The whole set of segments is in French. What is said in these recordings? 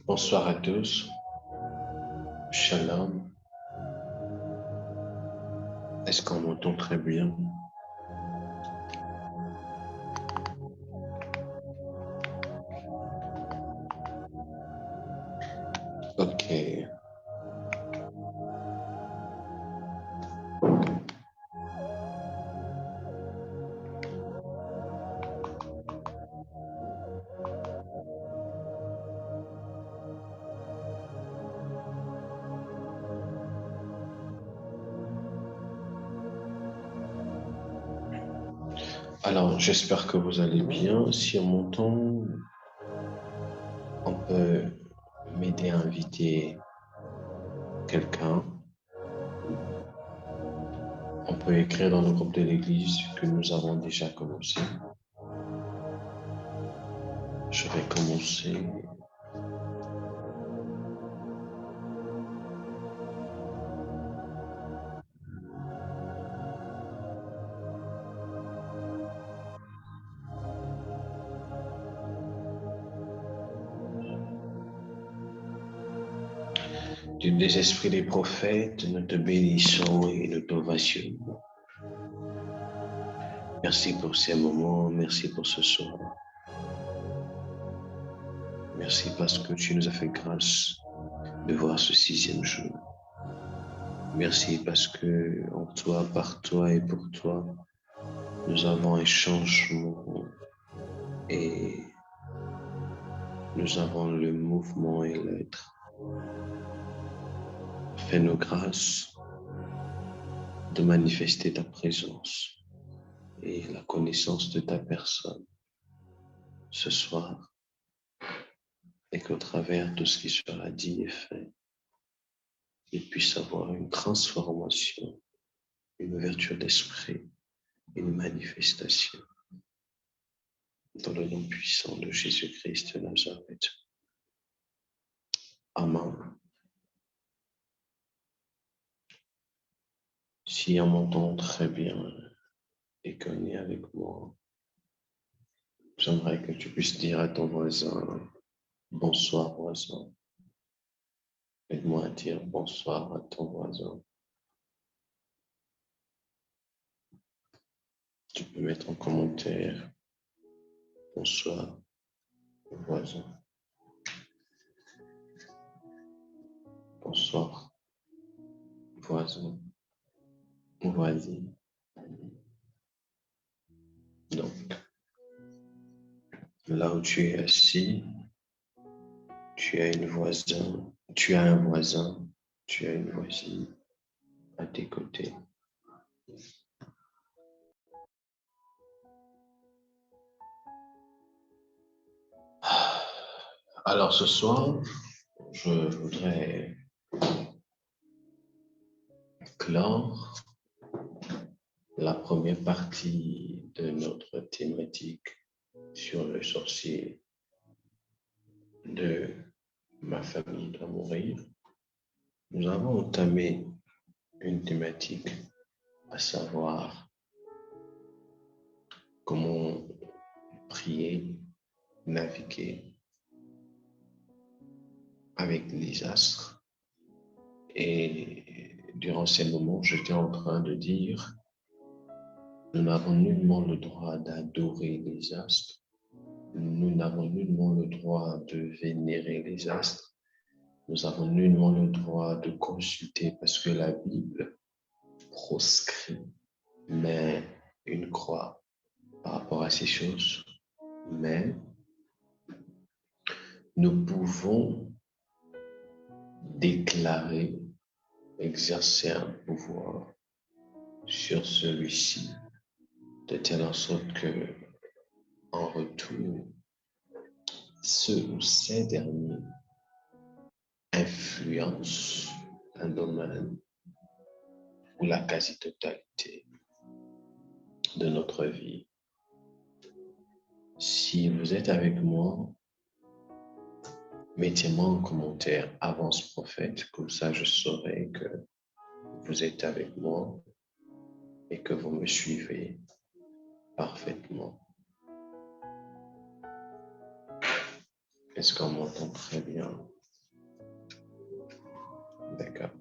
Bonsoir à tous. Shalom. Est-ce qu'on m'entend très bien? Ok. Alors, j'espère que vous allez bien. Si on m'entend, on peut m'aider à inviter quelqu'un. On peut écrire dans le groupe de l'église que nous avons déjà commencé. Je vais commencer. Du des esprits des prophètes, nous te bénissons et nous t'ovationnons. Merci pour ces moments, merci pour ce soir. Merci parce que tu nous as fait grâce de voir ce 6e jour. Merci parce que en toi, par toi et pour toi, nous avons un changement et nous avons le mouvement et l'être. Fais-nous grâce de manifester ta présence et la connaissance de ta personne ce soir et qu'au travers de ce qui sera dit et fait, il puisse avoir une transformation, une ouverture d'esprit, une manifestation. Dans le nom puissant de Jésus-Christ de Nazareth. Amen. Si on m'entend très bien et qu'on est avec moi, j'aimerais que tu puisses dire à ton voisin, bonsoir voisin. Aide-moi à dire bonsoir à ton voisin. Tu peux mettre en commentaire, bonsoir voisin. Bonsoir voisin, voisine. Donc, là où tu es assis, tu as un voisin, tu as une voisine à tes côtés. Alors ce soir, je voudrais clore la première partie de notre thématique sur le sorcier de ma famille doit mourir. Nous avons entamé une thématique, à savoir comment prier, naviguer avec les astres. Et durant ces moments, j'étais en train de dire, nous n'avons nullement le droit d'adorer les astres. Nous n'avons nullement le droit de vénérer les astres. Nous avons nullement le droit de consulter parce que la Bible proscrit, met une croix par rapport à ces choses. Mais nous pouvons déclarer, exercer un pouvoir sur celui-ci, de telle sorte que, en retour, ceux ou ces derniers influencent un domaine ou la quasi-totalité de notre vie. Si vous êtes avec moi, mettez-moi en commentaire Avance Prophète, comme ça je saurai que vous êtes avec moi et que vous me suivez parfaitement. Est-ce qu'on m'entend très bien? D'accord.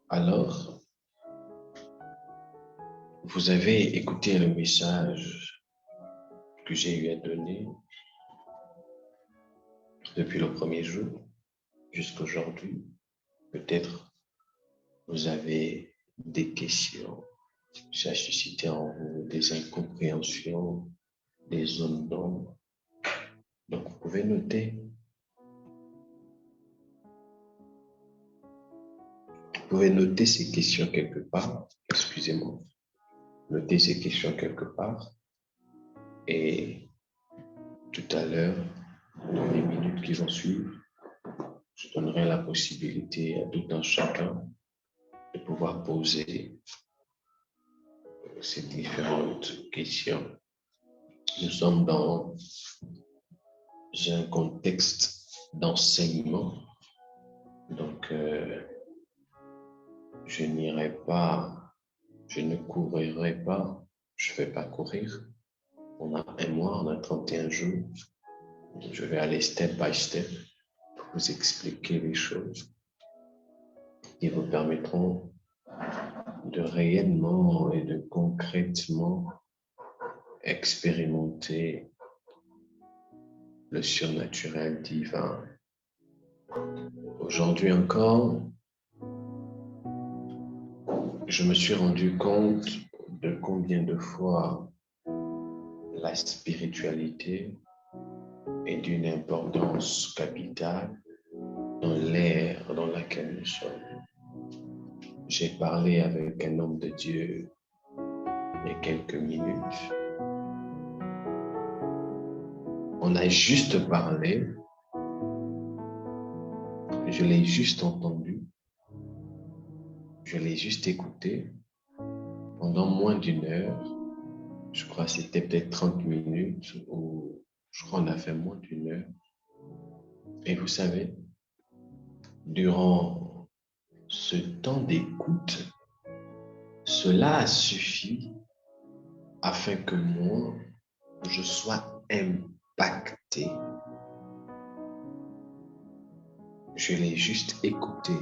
Alors, vous avez écouté le message que j'ai eu à donner depuis le premier jour jusqu'à aujourd'hui. Peut-être vous avez des questions. Ça a suscité en vous des incompréhensions, des zones d'ombre. Donc, vous pouvez noter. Vous pouvez noter ces questions quelque part. Excusez-moi. Notez ces questions quelque part. Et tout à l'heure, dans les minutes qui vont suivre, je donnerai la possibilité à tout un chacun de pouvoir poser ces différentes questions. Nous sommes dans un contexte d'enseignement, donc je n'irai pas, je ne courirai pas, je ne vais pas courir. On a un mois, on a 31 jours. Je vais aller step by step pour vous expliquer les choses qui vous permettront de réellement et de concrètement expérimenter le surnaturel divin. Aujourd'hui encore, je me suis rendu compte de combien de fois la spiritualité est d'une importance capitale dans l'ère dans laquelle nous sommes. J'ai parlé avec un homme de Dieu il y a quelques minutes. On a juste parlé, je l'ai juste entendu, je l'ai juste écouté pendant moins d'une heure. Je crois que c'était peut-être 30 minutes ou je crois qu'on a fait moins d'une heure. Et vous savez, durant ce temps d'écoute, cela a suffi afin que moi, je sois impacté. Je l'ai juste écouté.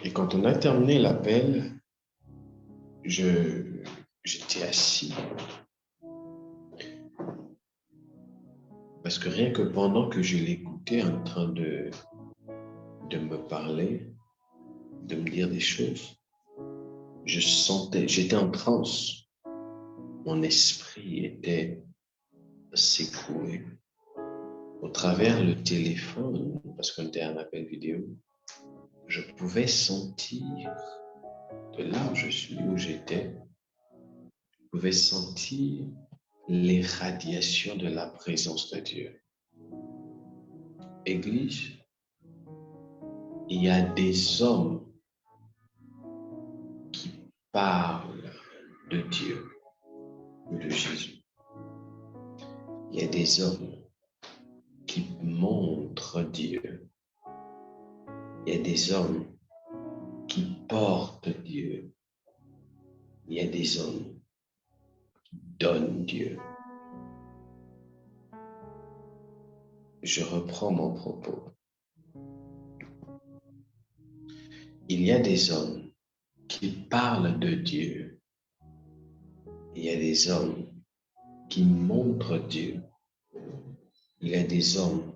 Et quand on a terminé l'appel, j'étais assis. Parce que rien que pendant que je l'écoutais en train de me parler, de me dire des choses, je sentais, j'étais en transe. Mon esprit était secoué. Au travers le téléphone, parce qu'on était en appel vidéo, je pouvais sentir de là où je suis, où j'étais, je pouvais sentir les radiations de la présence de Dieu. Église, il y a des hommes qui parlent de Dieu ou de Jésus. Il y a des hommes qui montrent Dieu. Il y a des hommes qui portent Dieu. Il y a des hommes qui donnent Dieu. Je reprends mon propos. Il y a des hommes qui parlent de Dieu. Il y a des hommes qui montrent Dieu. Il y a des hommes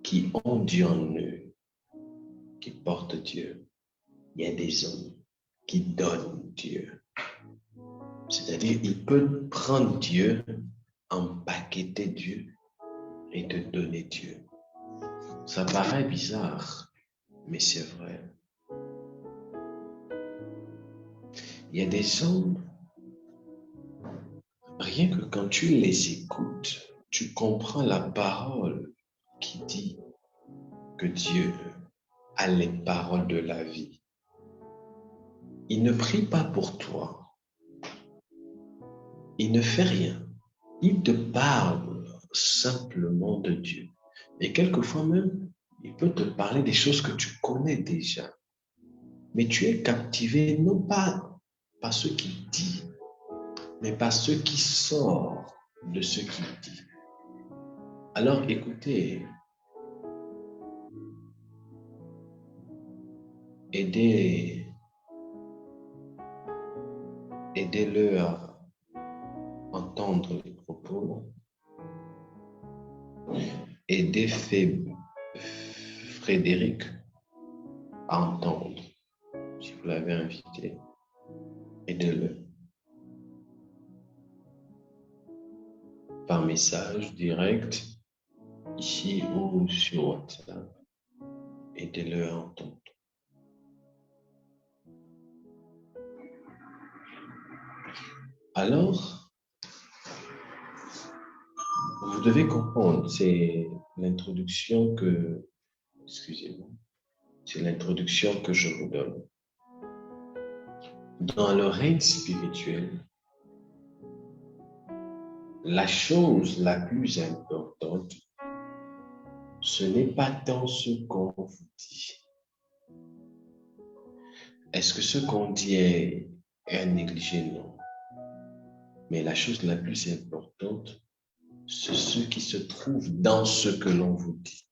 qui ont Dieu en eux, qui portent Dieu. Il y a des hommes qui donnent Dieu. C'est-à-dire, il peut prendre Dieu, empaqueter Dieu et te donner Dieu. Ça paraît bizarre, mais c'est vrai. Il y a des hommes, rien que quand tu les écoutes, tu comprends la parole qui dit que Dieu a les paroles de la vie. Il ne prie pas pour toi. Il ne fait rien. Il te parle simplement de Dieu. Et quelquefois même, il peut te parler des choses que tu connais déjà. Mais tu es captivé non pas par ce qu'il dit, mais par ce qui sort de ce qu'il dit. Alors écoutez, aidez-le à entendre les propos. Aidez Frédéric à entendre. Si vous l'avez invité, aidez-le. Par message direct, ici ou sur WhatsApp, aidez-le à entendre. Alors, vous devez comprendre, c'est l'introduction que, excusez-moi, c'est l'introduction que je vous donne. Dans le règne spirituel, la chose la plus importante, ce n'est pas tant ce qu'on vous dit. Est-ce que ce qu'on dit est à négliger? Non. Mais la chose la plus importante, c'est ce qui se trouve dans ce que l'on vous dit.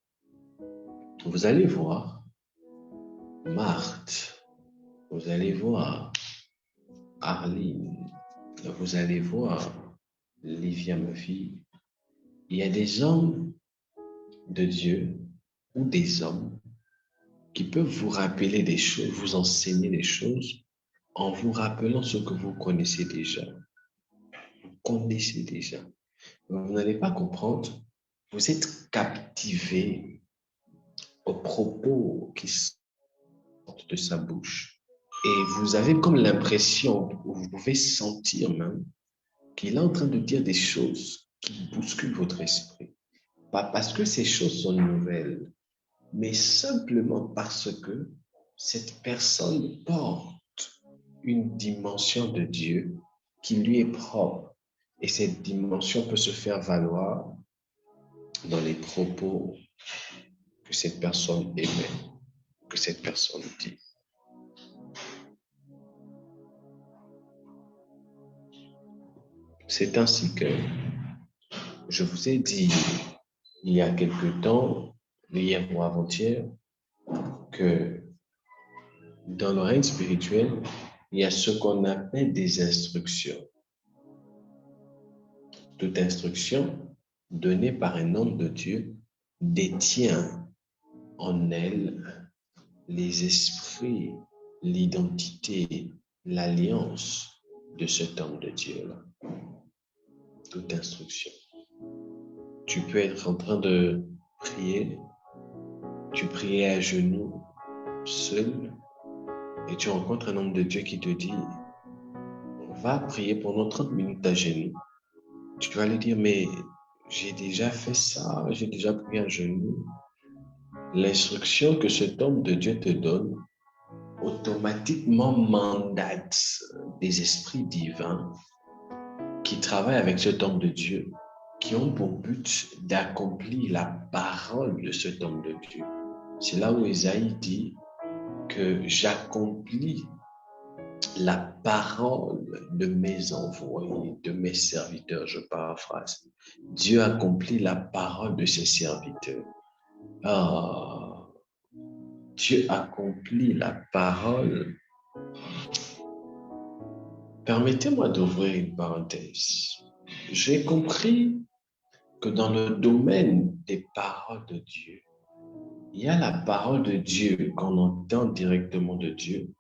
Vous allez voir Marthe, vous allez voir Arline, vous allez voir Livia, ma fille. Il y a des hommes de Dieu ou des hommes qui peuvent vous rappeler des choses, vous enseigner des choses en vous rappelant ce que vous connaissez déjà. Vous connaissez déjà. Vous n'allez pas comprendre. Vous êtes captivé aux propos qui sortent de sa bouche. Et vous avez comme l'impression, vous pouvez sentir même, qu'il est en train de dire des choses qui bousculent votre esprit. Pas parce que ces choses sont nouvelles, mais simplement parce que cette personne porte une dimension de Dieu qui lui est propre. Et cette dimension peut se faire valoir dans les propos que cette personne émet, que cette personne dit. C'est ainsi que je vous ai dit il y a quelque temps, hier ou avant-hier, que dans le règne spirituel, il y a ce qu'on appelle des instructions. Toute instruction donnée par un homme de Dieu détient en elle les esprits, l'identité, l'alliance de cet homme de Dieu-là. Toute instruction. Tu peux être en train de prier, tu priais à genoux, seul, et tu rencontres un homme de Dieu qui te dit, on va prier pendant 30 minutes à genoux. Tu vas lui dire, mais j'ai déjà fait ça, j'ai déjà prié à genoux. L'instruction que cet homme de Dieu te donne automatiquement mandate des esprits divins qui travaillent avec cet homme de Dieu, qui ont pour but d'accomplir la parole de cet homme de Dieu. C'est là où Ésaïe dit que j'accomplis la parole de mes envoyés, de mes serviteurs, je paraphrase. Dieu accomplit la parole de ses serviteurs. Ah, Dieu accomplit la parole. Permettez-moi d'ouvrir une parenthèse. J'ai compris que dans le domaine des paroles de Dieu, il y a la parole de Dieu qu'on entend directement de Dieu.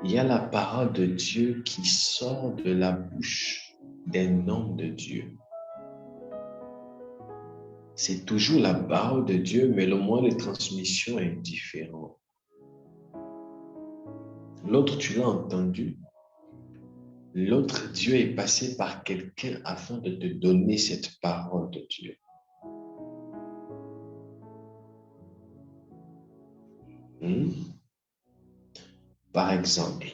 Il y a la parole de Dieu qui sort de la bouche d'un homme de Dieu. C'est toujours la parole de Dieu, mais le moyen de transmission est différent. L'autre, tu l'as entendu. L'autre, Dieu est passé par quelqu'un afin de te donner cette parole de Dieu. Par exemple,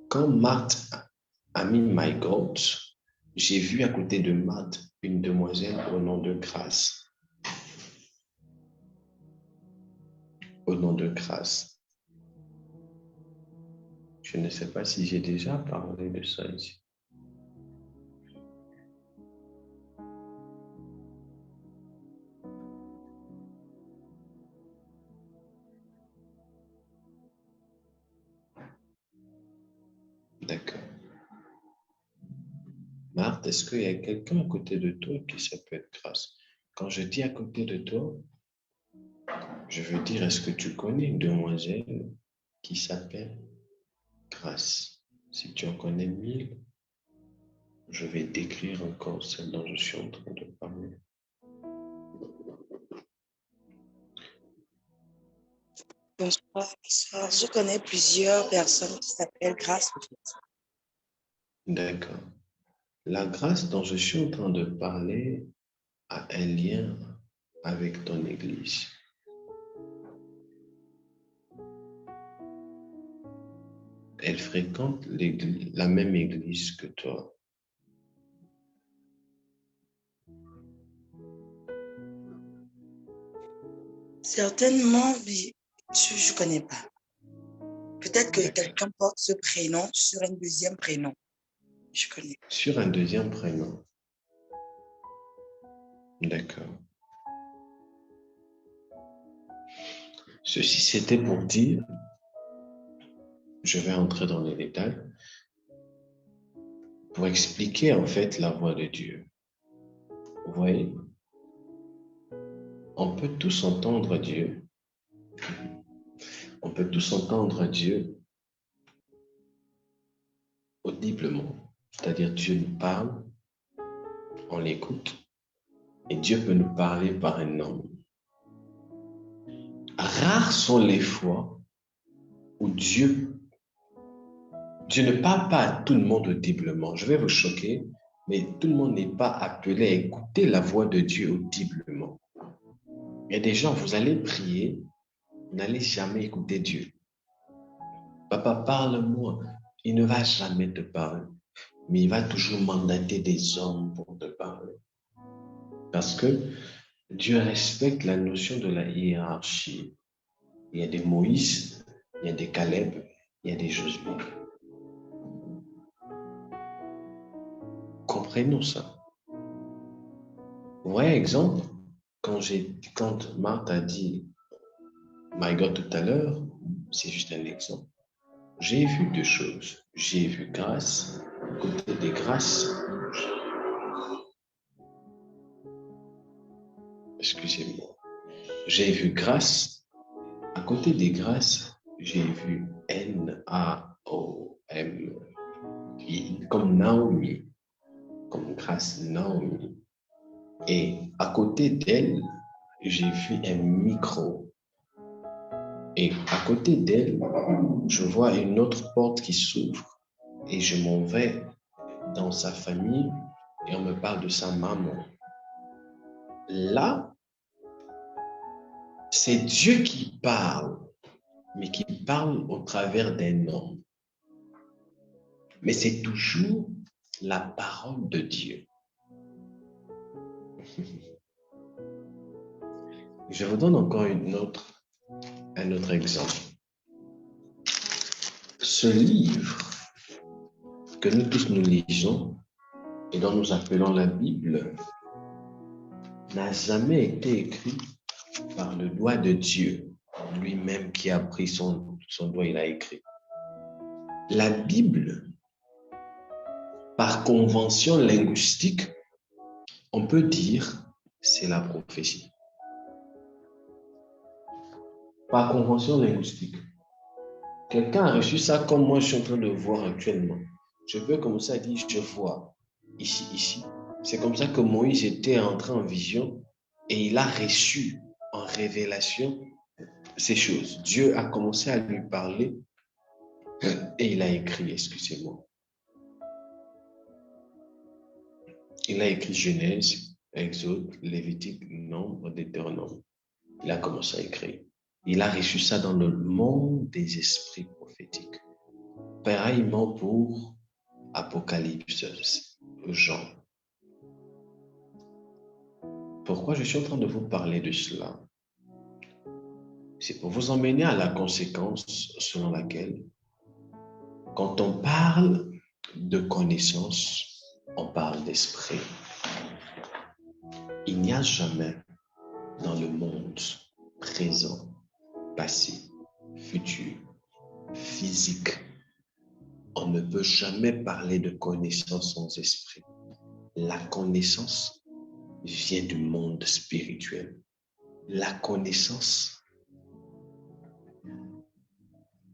quand Marthe a mis My God, j'ai vu à côté de Marthe une demoiselle au nom de Grâce. Au nom de Grâce. Je ne sais pas si j'ai déjà parlé de ça ici. D'accord. Marthe, est-ce qu'il y a quelqu'un à côté de toi qui s'appelle Grâce? Quand je dis à côté de toi, je veux dire, est-ce que tu connais une demoiselle qui s'appelle Grâce? Si tu en connais 1000, je vais décrire encore celle dont je suis en train de parler. Bonsoir. Je connais plusieurs personnes qui s'appellent Grâce. D'accord. La grâce dont je suis en train de parler a un lien avec ton église. Elle fréquente la même église que toi. Certainement, oui, je ne connais pas. Peut-être que D'accord. quelqu'un porte ce prénom sur un deuxième prénom. Je connais. Sur un deuxième prénom. D'accord. Ceci, c'était pour dire, je vais entrer dans les détails, pour expliquer en fait la voix de Dieu. Vous voyez, on peut tous entendre Dieu. On peut tous entendre Dieu audiblement. C'est-à-dire Dieu nous parle, on l'écoute, et Dieu peut nous parler par un homme. Rares sont les fois où Dieu ne parle pas à tout le monde audiblement. Je vais vous choquer, mais tout le monde n'est pas appelé à écouter la voix de Dieu audiblement. Il y a des gens, vous allez prier, vous n'allez jamais écouter Dieu. Papa, parle-moi. Il ne va jamais te parler, mais il va toujours mandater des hommes pour te parler. Parce que Dieu respecte la notion de la hiérarchie. Il y a des Moïse, il y a des Caleb, il y a des Josué. Comprenons ça. Vous voyez, exemple, quand Marthe a dit My God tout à l'heure, c'est juste un exemple. J'ai vu deux choses. J'ai vu grâce, côté des grâces. Excusez-moi. J'ai vu grâce. À côté des grâces, j'ai vu Naomi, comme Naomi, comme grâce Naomi. Et à côté d'elle, j'ai vu un micro. Et à côté d'elle, je vois une autre porte qui s'ouvre et je m'en vais dans sa famille et on me parle de sa maman. Là, c'est Dieu qui parle, mais qui parle au travers d'un homme. Mais c'est toujours la parole de Dieu. Je vous donne encore un autre exemple. Ce livre que nous tous nous lisons et dont nous appelons la Bible n'a jamais été écrit par le doigt de Dieu, lui-même qui a pris son doigt, il a écrit. La Bible, par convention linguistique, on peut dire c'est la prophétie. Par convention linguistique. Quelqu'un a reçu ça comme moi je suis en train de voir actuellement. Je peux commencer à dire je vois ici, ici. C'est comme ça que Moïse était entré en vision et il a reçu en révélation ces choses. Dieu a commencé à lui parler et il a écrit, excusez-moi. Il a écrit Genèse, Exode, Lévitique, Nombre, Deutéronome. Il a commencé à écrire. Il a reçu ça dans le monde des esprits prophétiques. Pareillement pour Apocalypse, Jean. Pourquoi je suis en train de vous parler de cela? C'est pour vous emmener à la conséquence selon laquelle, quand on parle de connaissance, on parle d'esprit. Il n'y a jamais dans le monde présent, passé, futur, physique, On ne peut jamais parler de connaissance sans esprit. La connaissance vient du monde spirituel. La connaissance,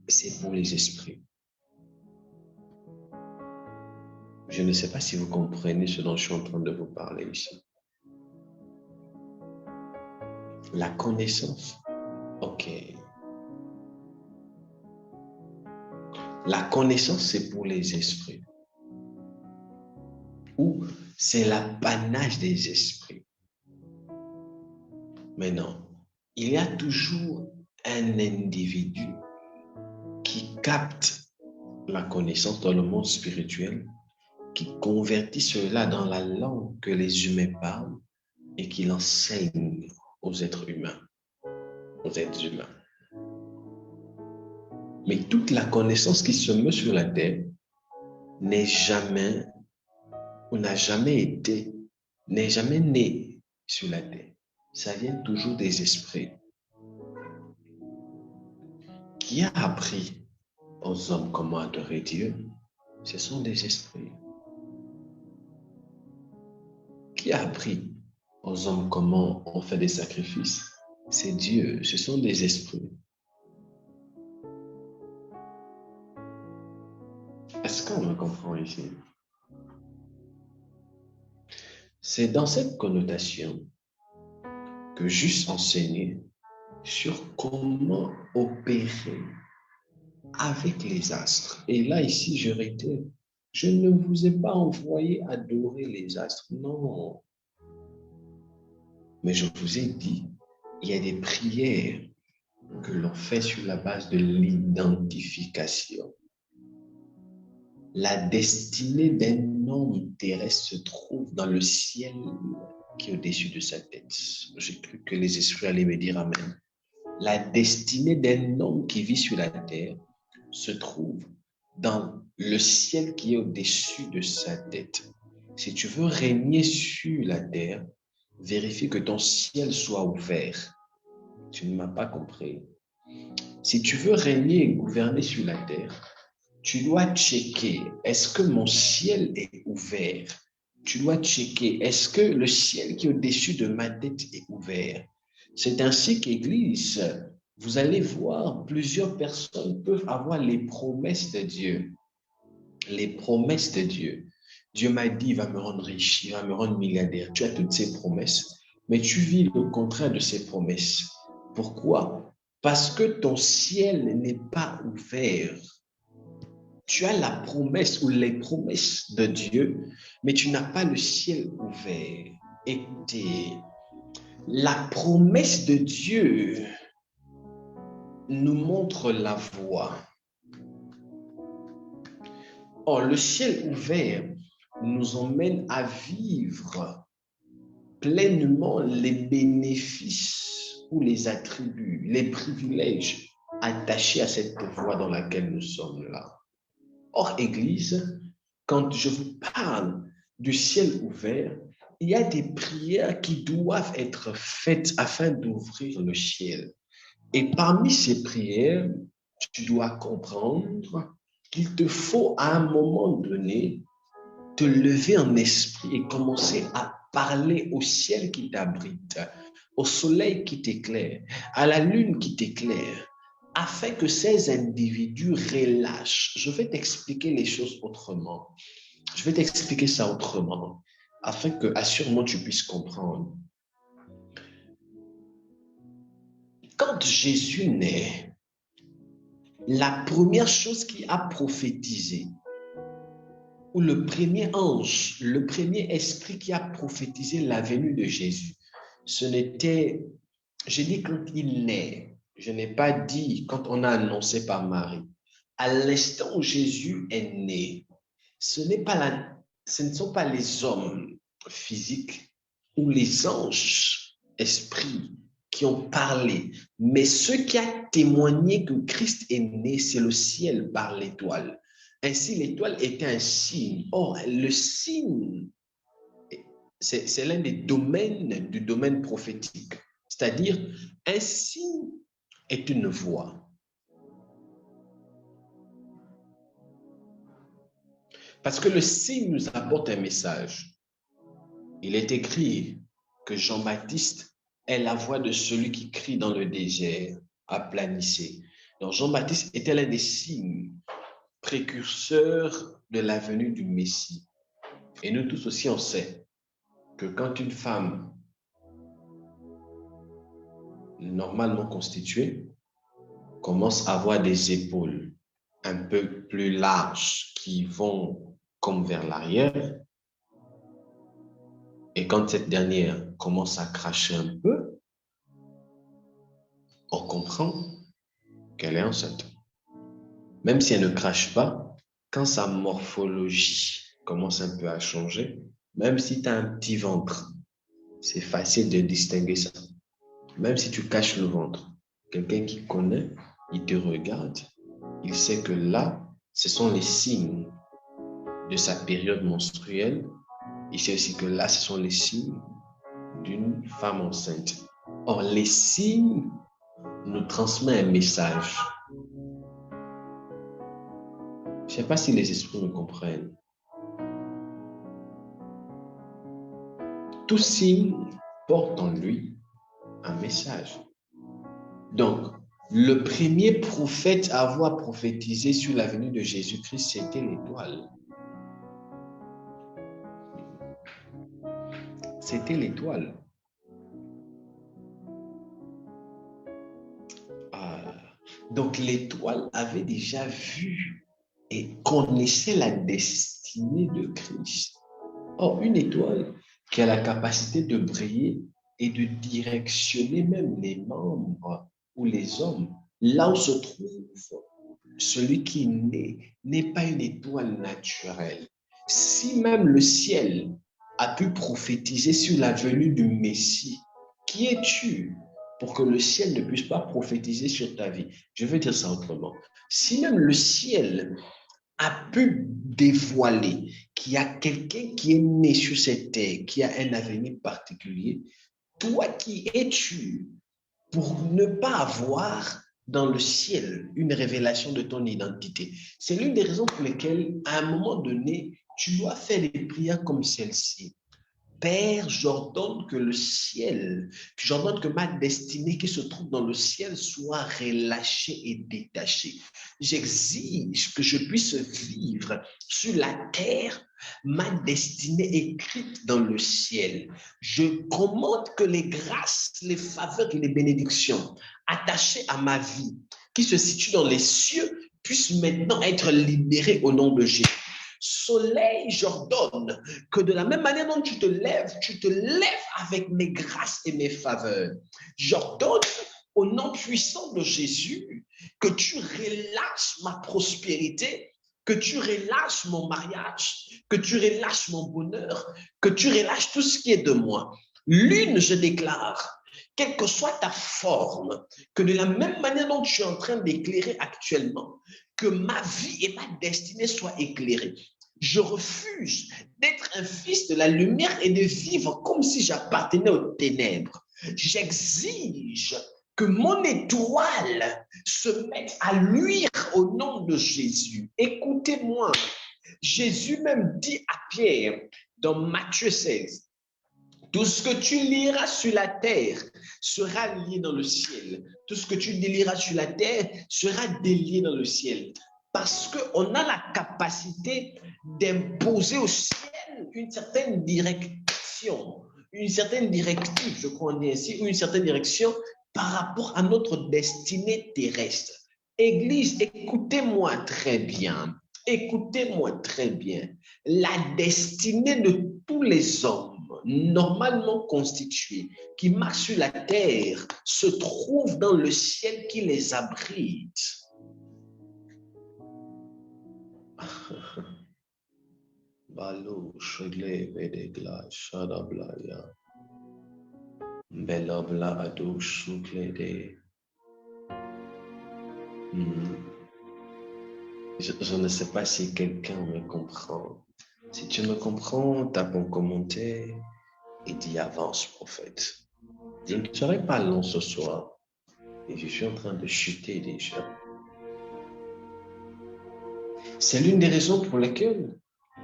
c'est pour les esprits. Je ne sais pas si vous comprenez ce dont je suis en train de vous parler ici. La connaissance, ok. La connaissance, c'est pour les esprits. Ou c'est l'apanage des esprits. Mais non, il y a toujours un individu qui capte la connaissance dans le monde spirituel, qui convertit cela dans la langue que les humains parlent et qui l'enseigne aux êtres humains. Mais toute la connaissance qui se met sur la terre n'est jamais ou n'a jamais été, n'est jamais née sur la terre. Ça vient toujours des esprits. Qui a appris aux hommes comment adorer Dieu? Ce sont des esprits. Qui a appris aux hommes comment on fait des sacrifices? C'est Dieu, ce sont des esprits. Est-ce qu'on me comprend ici? C'est dans cette connotation que juste enseigner sur comment opérer avec les astres. Et là, ici, je réitère, je ne vous ai pas envoyé adorer les astres, non. Mais je vous ai dit, il y a des prières que l'on fait sur la base de l'identification. La destinée d'un homme terrestre se trouve dans le ciel qui est au-dessus de sa tête. J'ai cru que les esprits allaient me dire amen. La destinée d'un homme qui vit sur la terre se trouve dans le ciel qui est au-dessus de sa tête. Si tu veux régner sur la terre, vérifie que ton ciel soit ouvert. Tu ne m'as pas compris. Si tu veux régner et gouverner sur la terre, tu dois checker, est-ce que mon ciel est ouvert? Tu dois checker, est-ce que le ciel qui est au-dessus de ma tête est ouvert? C'est ainsi qu'Église, vous allez voir, plusieurs personnes peuvent avoir les promesses de Dieu. Les promesses de Dieu. Dieu m'a dit, il va me rendre riche, il va me rendre milliardaire. Tu as toutes ces promesses, mais tu vis le contraire de ces promesses. Pourquoi? Parce que ton ciel n'est pas ouvert. Tu as la promesse ou les promesses de Dieu, mais tu n'as pas le ciel ouvert. Écoutez, la promesse de Dieu nous montre la voie. Or, le ciel ouvert nous emmène à vivre pleinement les bénéfices ou les attributs, les privilèges attachés à cette voie dans laquelle nous sommes là. Or, Église, quand je vous parle du ciel ouvert, il y a des prières qui doivent être faites afin d'ouvrir le ciel. Et parmi ces prières, tu dois comprendre qu'il te faut à un moment donné te lever en esprit et commencer à parler au ciel qui t'abrite, au soleil qui t'éclaire, à la lune qui t'éclaire, afin que ces individus relâchent. Je vais t'expliquer les choses autrement. Je vais t'expliquer ça autrement, afin que, assurément, tu puisses comprendre. Quand Jésus naît, la première chose qu'il a prophétisée, ou le premier ange, le premier esprit qui a prophétisé la venue de Jésus, ce n'était, je dis quand il naît, je n'ai pas dit quand on a annoncé par Marie. À l'instant où Jésus est né, ce ne sont pas les hommes physiques ou les anges esprits qui ont parlé, mais ce qui a témoigné que Christ est né, c'est le ciel par l'étoile. Ainsi, l'étoile était un signe. Or, le signe, c'est l'un des domaines du domaine prophétique. C'est-à-dire, un signe est une voix. Parce que le signe nous apporte un message. Il est écrit que Jean-Baptiste est la voix de celui qui crie dans le désert, aplanissez. Donc Jean-Baptiste était l'un des signes précurseurs de la venue du Messie. Et nous tous aussi, on sait que quand une femme normalement constituée commence à avoir des épaules un peu plus larges qui vont comme vers l'arrière, et quand cette dernière commence à cracher un peu, on comprend qu'elle est enceinte. Même si elle ne crache pas, quand sa morphologie commence un peu à changer, même si tu as un petit ventre, c'est facile de distinguer ça. Même si tu caches le ventre, quelqu'un qui connaît, il te regarde, il sait que là, ce sont les signes de sa période menstruelle. Il sait aussi que là, ce sont les signes d'une femme enceinte. Or, les signes nous transmettent un message. Je ne sais pas si les esprits me comprennent. Tout signe porte en lui un message. Donc, le premier prophète à avoir prophétisé sur la venue de Jésus-Christ, c'était l'étoile. C'était l'étoile. Donc, l'étoile avait déjà vu et connaissait la destinée de Christ. Or, une étoile qui a la capacité de briller et de directionner même les membres ou les hommes, là où se trouve celui qui n'est pas une étoile naturelle. Si même le ciel a pu prophétiser sur la venue du Messie, qui es-tu pour que le ciel ne puisse pas prophétiser sur ta vie? Je veux dire ça autrement. Si même le ciel a pu dévoiler qu'il y a quelqu'un qui est né sur cette terre, qui a un avenir particulier, toi qui es-tu pour ne pas avoir dans le ciel une révélation de ton identité? C'est l'une des raisons pour lesquelles, à un moment donné, tu dois faire des prières comme celle-ci. Père, j'ordonne que le ciel, j'ordonne que ma destinée qui se trouve dans le ciel soit relâchée et détachée. J'exige que je puisse vivre sur la terre ma destinée écrite dans le ciel. Je commande que les grâces, les faveurs et les bénédictions attachées à ma vie qui se situent dans les cieux puissent maintenant être libérées au nom de Jésus. Soleil, j'ordonne que de la même manière dont tu te lèves avec mes grâces et mes faveurs. J'ordonne au nom puissant de Jésus que tu relâches ma prospérité, que tu relâches mon mariage, que tu relâches mon bonheur, que tu relâches tout ce qui est de moi. Lune, je déclare, quelle que soit ta forme, que de la même manière dont tu es en train d'éclairer actuellement, que ma vie et ma destinée soient éclairées. Je refuse d'être un fils de la lumière et de vivre comme si j'appartenais aux ténèbres. J'exige que mon étoile se mette à luire au nom de Jésus. Écoutez-moi, Jésus même dit à Pierre dans Matthieu 16, tout ce que tu liras sur la terre sera lié dans le ciel. Tout ce que tu délieras sur la terre sera délié dans le ciel. Parce qu'on a la capacité d'imposer au ciel une certaine direction, une certaine directive, je crois on dit ainsi, ou une certaine direction par rapport à notre destinée terrestre. Église, écoutez-moi très bien. Écoutez-moi très bien. La destinée de tous les hommes normalement constitués qui marchent sur la terre se trouve dans le ciel qui les abrite. Balo shegle vedegla shadablaya belabla ado shuklede. Je ne sais pas si quelqu'un me comprend. Si tu me comprends, tape un commentaire et dis avance, prophète. Je ne serai pas long ce soir et je suis en train de chuter déjà. C'est l'une des raisons pour lesquelles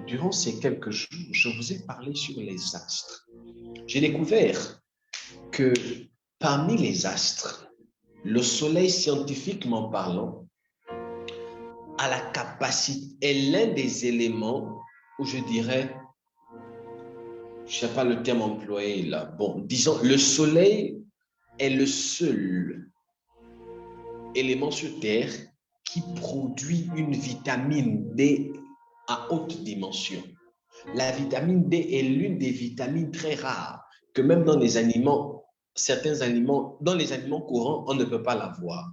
durant ces quelques jours, je vous ai parlé sur les astres. J'ai découvert que parmi les astres, le soleil, scientifiquement parlant, a la capacité, est l'un des éléments où je dirais, je ne sais pas le terme employé là, bon, disons, le soleil est le seul élément sur Terre qui produit une vitamine D à haute dimension. La vitamine D est l'une des vitamines très rares que même dans les aliments, certains aliments, dans les aliments courants, on ne peut pas l'avoir.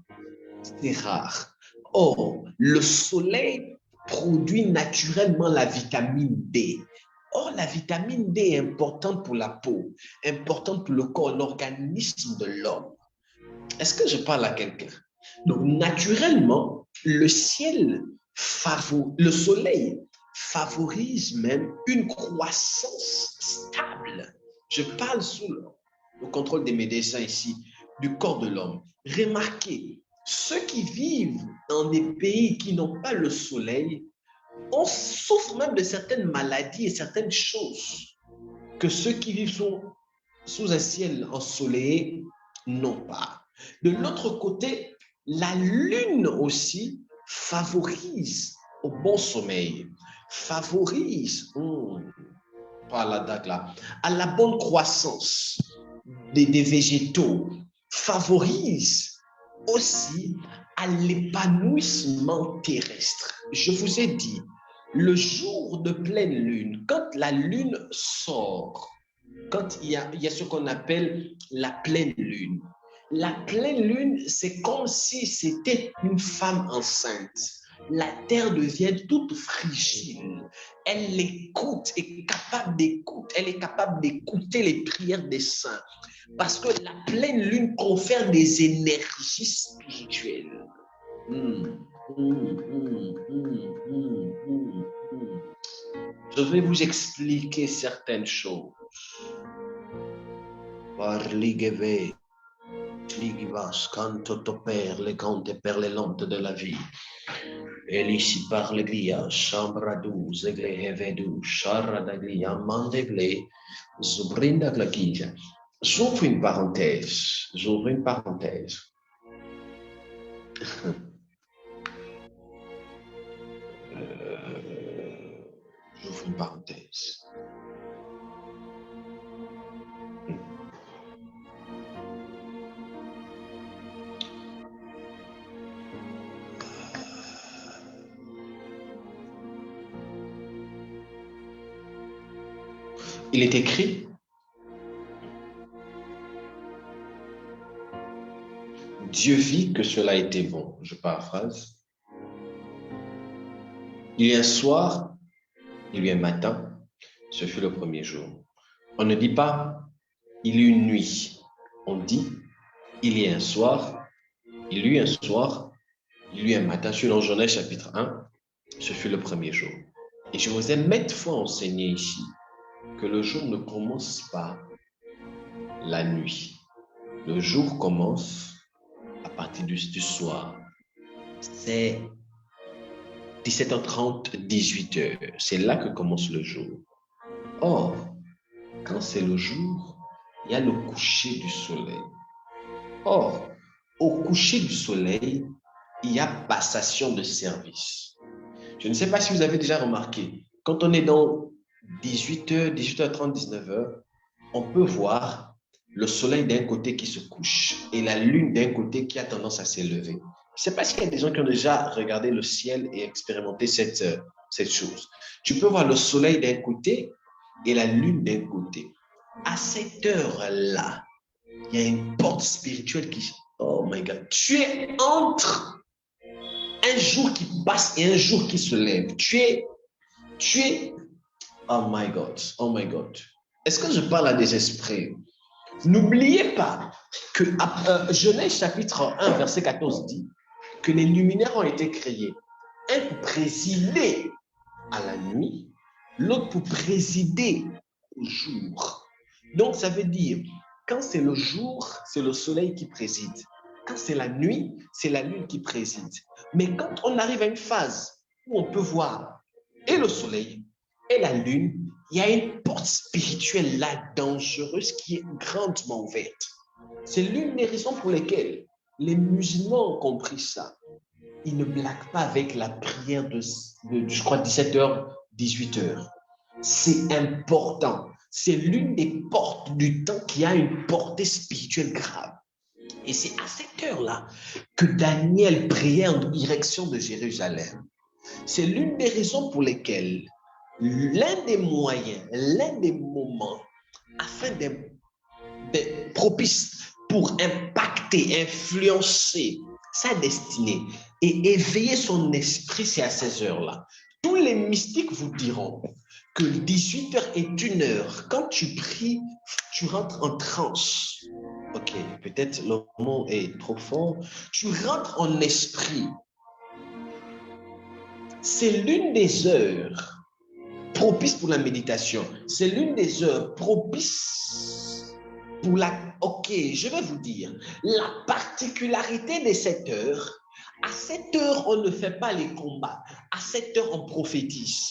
C'est rare. Or, le soleil produit naturellement la vitamine D. Or, la vitamine D est importante pour la peau, importante pour le corps, l'organisme de l'homme. Est-ce que je parle à quelqu'un? Donc, naturellement, le soleil favorise même une croissance stable. Je parle sous le contrôle des médecins ici, du corps de l'homme. Remarquez, ceux qui vivent dans des pays qui n'ont pas le soleil, on souffre même de certaines maladies et certaines choses que ceux qui vivent sous un ciel ensoleillé n'ont pas. De l'autre côté, la lune aussi favorise au bon sommeil, favorise à la bonne croissance des végétaux, favorise aussi à l'épanouissement terrestre. Je vous ai dit, le jour de pleine lune, quand la lune sort, quand il y a ce qu'on appelle la pleine lune. La pleine lune, c'est comme si c'était une femme enceinte. La terre devient toute fragile. Elle écoute, est capable d'écouter. Elle est capable d'écouter les prières des saints. Parce que la pleine lune confère des énergies spirituelles. Je vais vous expliquer certaines choses. Parligeve, ligivas, canto toper, les cantes perlelantes de la vie. Elisi parleglia, chambradou, zegle hevedou, charadaglia, mandegle, zubrinda glakija. J'ouvre une parenthèse. J'ouvre une parenthèse. J'ouvre une parenthèse. Il est écrit, Dieu vit que cela était bon. Je paraphrase. Il y a un soir, il y a un matin, ce fut le premier jour. On ne dit pas, il y a une nuit. On dit, il y a un soir, il y a un soir, il y a un matin. Sur Genèse chapitre 1, ce fut le premier jour. Et je vous ai maintes fois enseigné ici que le jour ne commence pas la nuit. Le jour commence à partir du soir. C'est 17h30, 18h. C'est là que commence le jour. Or, quand c'est le jour, il y a le coucher du soleil. Or, au coucher du soleil, il y a passation de service. Je ne sais pas si vous avez déjà remarqué, quand on est dans 18h, 18h30, 19h, on peut voir le soleil d'un côté qui se couche et la lune d'un côté qui a tendance à s'élever. Je ne sais pas s'il y a des gens qui ont déjà regardé le ciel et expérimenté cette chose. Tu peux voir le soleil d'un côté et la lune d'un côté. À cette heure-là, il y a une porte spirituelle qui... Oh my God. Tu es entre un jour qui passe et un jour qui se lève. Tu es... Oh my God. Oh my God. Est-ce que je parle à des esprits? N'oubliez pas que Genèse chapitre 1, verset 14 dit que les luminaires ont été créés. Un pour présider à la nuit, l'autre pour présider au jour. Donc, ça veut dire, quand c'est le jour, c'est le soleil qui préside. Quand c'est la nuit, c'est la lune qui préside. Mais quand on arrive à une phase où on peut voir et le soleil et la lune, il y a une porte spirituelle là dangereuse qui est grandement ouverte. C'est l'une des raisons pour lesquelles les musulmans ont compris ça. Ils ne blaguent pas avec la prière de je crois, 17h, 18h. C'est important. C'est l'une des portes du temps qui a une portée spirituelle grave. Et c'est à cette heure-là que Daniel priait en direction de Jérusalem. C'est l'une des raisons pour lesquelles l'un des moyens, l'un des moments afin d'être propice pour impacter, influencer sa destinée et éveiller son esprit, c'est à ces heures-là. Tous les mystiques vous diront que 18h est une heure. Quand tu pries, tu rentres en transe. Ok, peut-être le mot est trop fort. Tu rentres en esprit. C'est l'une des heures propices pour la méditation. C'est l'une des heures propices pour la... Ok, je vais vous dire. La particularité de cette heure, à cette heure, on ne fait pas les combats. À cette heure, on prophétise.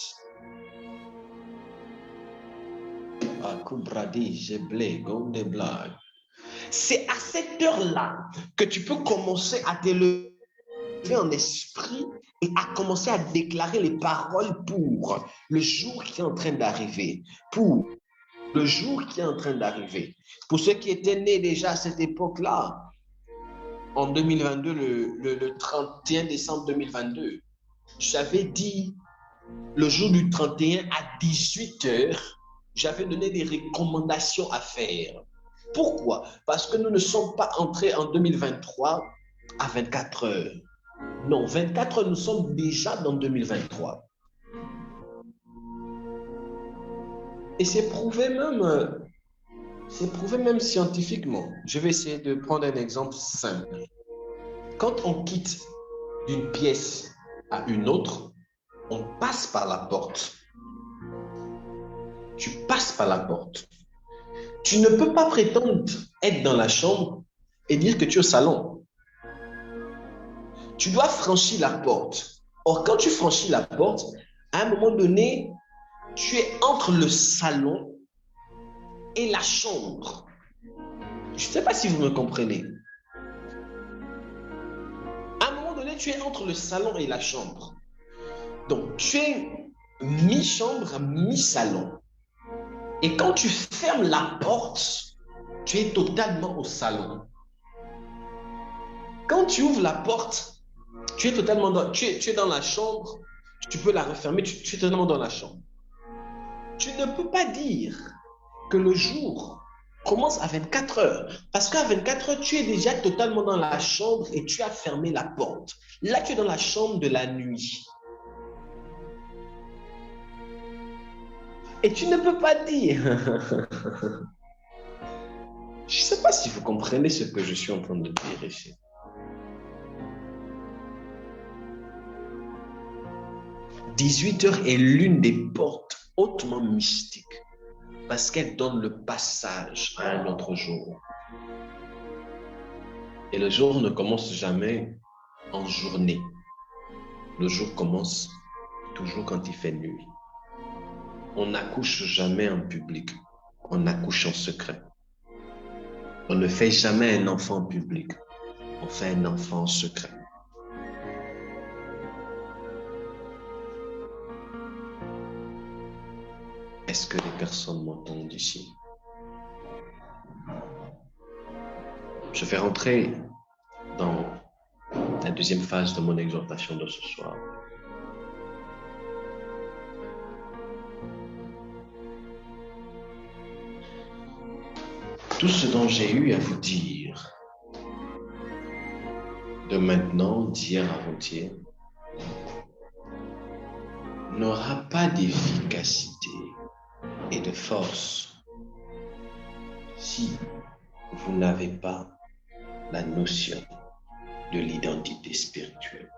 C'est à cette heure-là que tu peux commencer à t'élever en esprit et à commencer à déclarer les paroles pour le jour qui est en train d'arriver. Pour le jour qui est en train d'arriver. Pour ceux qui étaient nés déjà à cette époque-là, en 2022, le 31 décembre 2022, j'avais dit le jour du 31 à 18h, j'avais donné des recommandations à faire. Pourquoi? Parce que nous ne sommes pas entrés en 2023 à 24 heures. Non, 24 heures, nous sommes déjà dans 2023. Et c'est prouvé même scientifiquement. Je vais essayer de prendre un exemple simple. Quand on quitte d'une pièce à une autre, on passe par la porte. Tu passes par la porte. Tu ne peux pas prétendre être dans la chambre et dire que tu es au salon. Tu dois franchir la porte. Or, quand tu franchis la porte, à un moment donné, tu es entre le salon et la chambre. Je ne sais pas si vous me comprenez. À un moment donné, tu es entre le salon et la chambre. Donc, tu es mi-chambre, mi-salon. Et quand tu fermes la porte, tu es totalement au salon. Quand tu ouvres la porte, tu es totalement tu es dans la chambre, tu peux la refermer, tu es totalement dans la chambre. Tu ne peux pas dire que le jour commence à 24 heures, parce qu'à 24 heures, tu es déjà totalement dans la chambre et tu as fermé la porte. Là, tu es dans la chambre de la nuit. Et tu ne peux pas dire. Je ne sais pas si vous comprenez ce que je suis en train de dire ici. « 18 heures est l'une des portes hautement mystiques parce qu'elle donne le passage à un autre jour. Et le jour ne commence jamais en journée. Le jour commence toujours quand il fait nuit. On n'accouche jamais en public, on accouche en secret. On ne fait jamais un enfant en public, on fait un enfant en secret. Est-ce que les personnes m'entendent ici? Je vais rentrer dans la deuxième phase de mon exhortation de ce soir. Tout ce dont j'ai eu à vous dire, de maintenant, d'hier à avant-hier, n'aura pas d'efficacité et de force si vous n'avez pas la notion de l'identité spirituelle.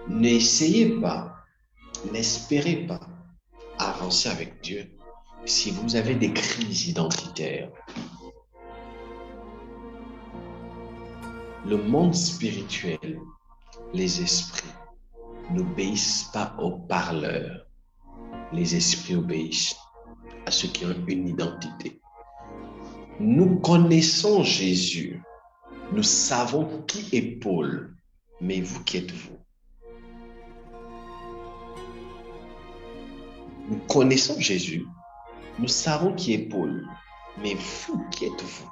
N'essayez pas, n'espérez pas avancer avec Dieu si vous avez des crises identitaires. Le monde spirituel, les esprits, n'obéissent pas aux parleurs. Les esprits obéissent à ceux qui ont une identité. Nous connaissons Jésus. Nous savons qui est Paul. Mais vous, qui êtes-vous? Nous connaissons Jésus. Nous savons qui est Paul. Mais vous, qui êtes-vous?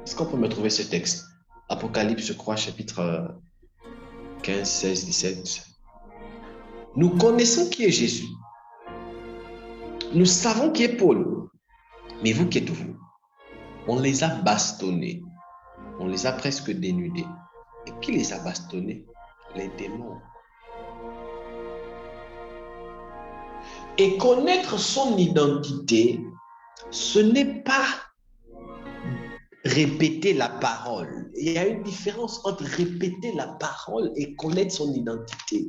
Est-ce qu'on peut me trouver ce texte? Apocalypse, je crois, chapitre 15, 16, 17. Nous connaissons qui est Jésus. Nous savons qui est Paul. Mais vous, qui êtes-vous? On les a bastonnés. On les a presque dénudés. Et qui les a bastonnés? Les démons. Et connaître son identité, ce n'est pas répéter la parole. Il y a une différence entre répéter la parole et connaître son identité.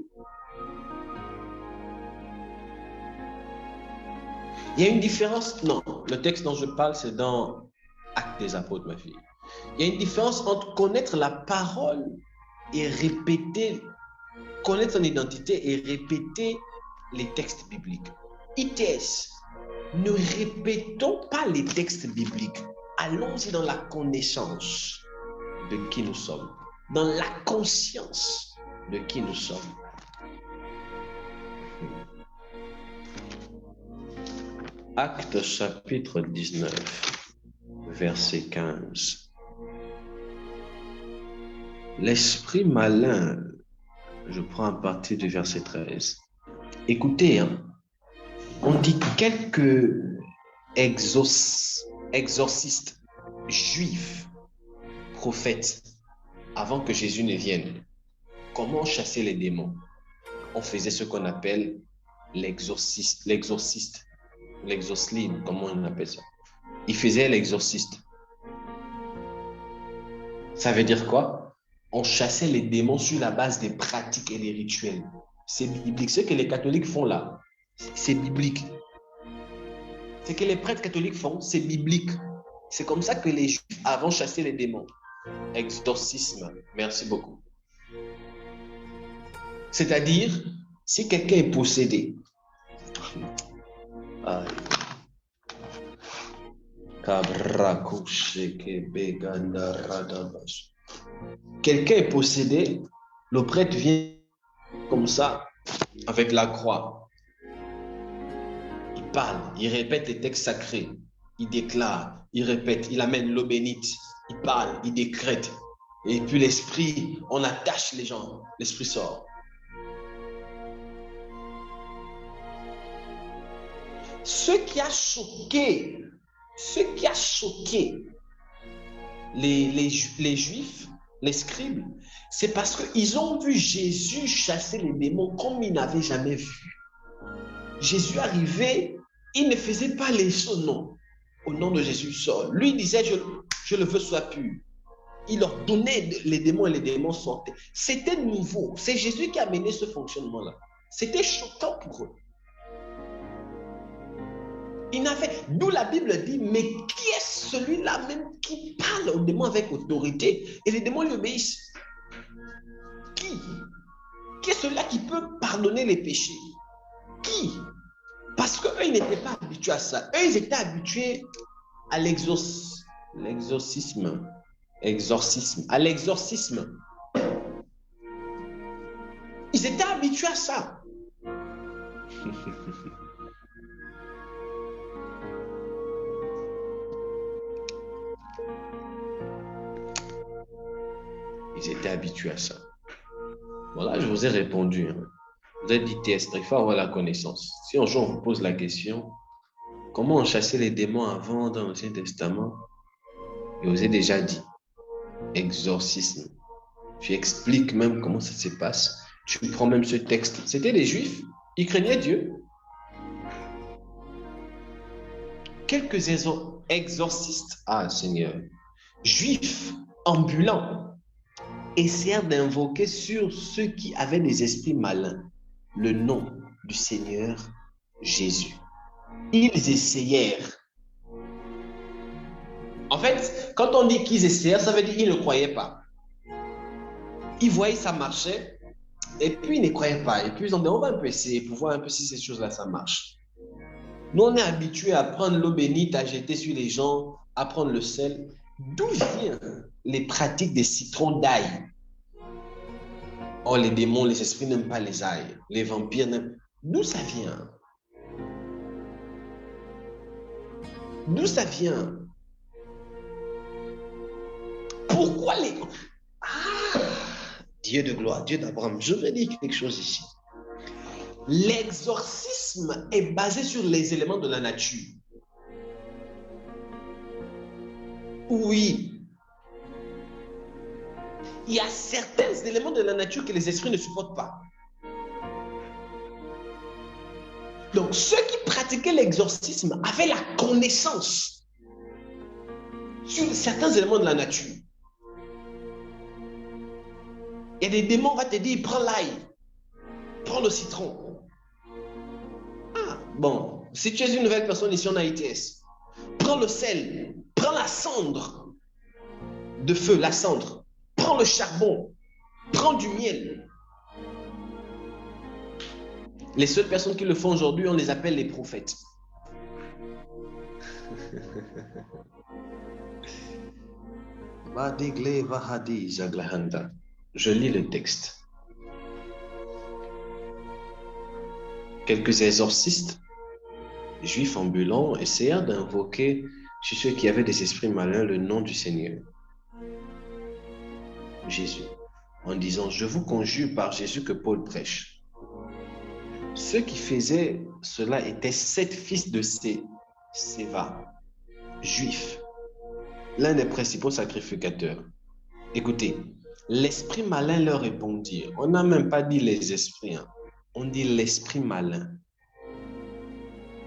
Il y a une différence, non, le texte dont je parle, c'est dans Actes des Apôtres, ma fille. Il y a une différence entre connaître la parole et répéter, connaître son identité et répéter les textes bibliques. ITS, ne répétons pas les textes bibliques. Allons-y dans la connaissance de qui nous sommes, dans la conscience de qui nous sommes. Actes chapitre 19, verset 15. L'esprit malin, je prends à partir du verset 13. Écoutez, on dit quelques exorcistes juifs, prophètes, avant que Jésus ne vienne. Comment chasser les démons? On faisait ce qu'on appelle l'exorciste, comment on appelle ça? Il faisait l'exorciste. Ça veut dire quoi? On chassait les démons sur la base des pratiques et des rituels. C'est biblique. Ce que les catholiques font là, c'est biblique. Ce que les prêtres catholiques font, c'est biblique. C'est comme ça que les juifs avant chassaient les démons. Exorcisme. Merci beaucoup. C'est-à-dire, si quelqu'un est possédé, quelqu'un est possédé, le prêtre vient comme ça, avec la croix. Il parle, il répète les textes sacrés, il déclare, il répète, il amène l'eau bénite, il parle, il décrète. Et puis l'esprit, on attache les gens, l'esprit sort. Ce qui a choqué les Juifs, les scribes, c'est parce qu'ils ont vu Jésus chasser les démons comme ils n'avaient jamais vu. Jésus arrivait, il ne faisait pas les choses, non. Au nom de Jésus, sort. Lui disait, je le veux soit pur. Il leur donnait les démons et les démons sortaient. C'était nouveau. C'est Jésus qui a mené ce fonctionnement-là. C'était choquant pour eux. D'où la Bible dit, mais qui est celui-là même qui parle aux démons avec autorité et les démons lui obéissent? Qui est celui-là qui peut pardonner les péchés? Qui? Parce qu'eux, ils n'étaient pas habitués à ça. Eux, ils étaient habitués à l'exorcisme. À l'exorcisme. Ils étaient habitués à ça. Ils étaient habitués à ça. Voilà, je vous ai répondu. Vous avez dit test, il faut avoir la connaissance. Si un jour on vous pose la question, comment on chassait les démons avant dans l'Ancien Testament? Je vous ai déjà dit, exorcisme. Tu expliques même comment ça se passe. Tu prends même ce texte. C'était les Juifs, ils craignaient Dieu. Quelques exorcistes, Seigneur, Juifs ambulants, essayèrent d'invoquer sur ceux qui avaient des esprits malins le nom du Seigneur Jésus. Ils essayèrent. En fait, quand on dit qu'ils essayèrent, ça veut dire qu'ils ne croyaient pas. Ils voyaient ça marchait, et puis ils ne croyaient pas. Et puis ils ont dit, on va un peu essayer pour voir un peu si ces choses-là, ça marche. Nous, on est habitués à prendre l'eau bénite, à jeter sur les gens, à prendre le sel. D'où viennent les pratiques des citrons d'ail? Oh, les démons, les esprits n'aiment pas les ailes. Les vampires n'aiment. D'où ça vient? D'où ça vient? Pourquoi les... Ah! Dieu de gloire, Dieu d'Abraham, je vais dire quelque chose ici. L'exorcisme est basé sur les éléments de la nature. Oui. Il y a certains éléments de la nature que les esprits ne supportent pas. Donc, ceux qui pratiquaient l'exorcisme avaient la connaissance sur certains éléments de la nature. Il y a des démons, on va te dire, prends l'ail, prends le citron. Ah, bon, si tu es une nouvelle personne ici en AITS, prends le sel, prends la cendre de feu, la cendre, prends le charbon, prends du miel. Les seules personnes qui le font aujourd'hui, on les appelle les prophètes. Je lis le texte. Quelques exorcistes, juifs ambulants, essayèrent d'invoquer chez ceux qui avaient des esprits malins le nom du Seigneur, Jésus, en disant, je vous conjure par Jésus que Paul prêche. Ceux qui faisaient cela étaient 7 fils de Séva, juifs, l'un des principaux sacrificateurs. Écoutez, l'esprit malin leur répondit. On n'a même pas dit les esprits, hein. On dit l'esprit malin.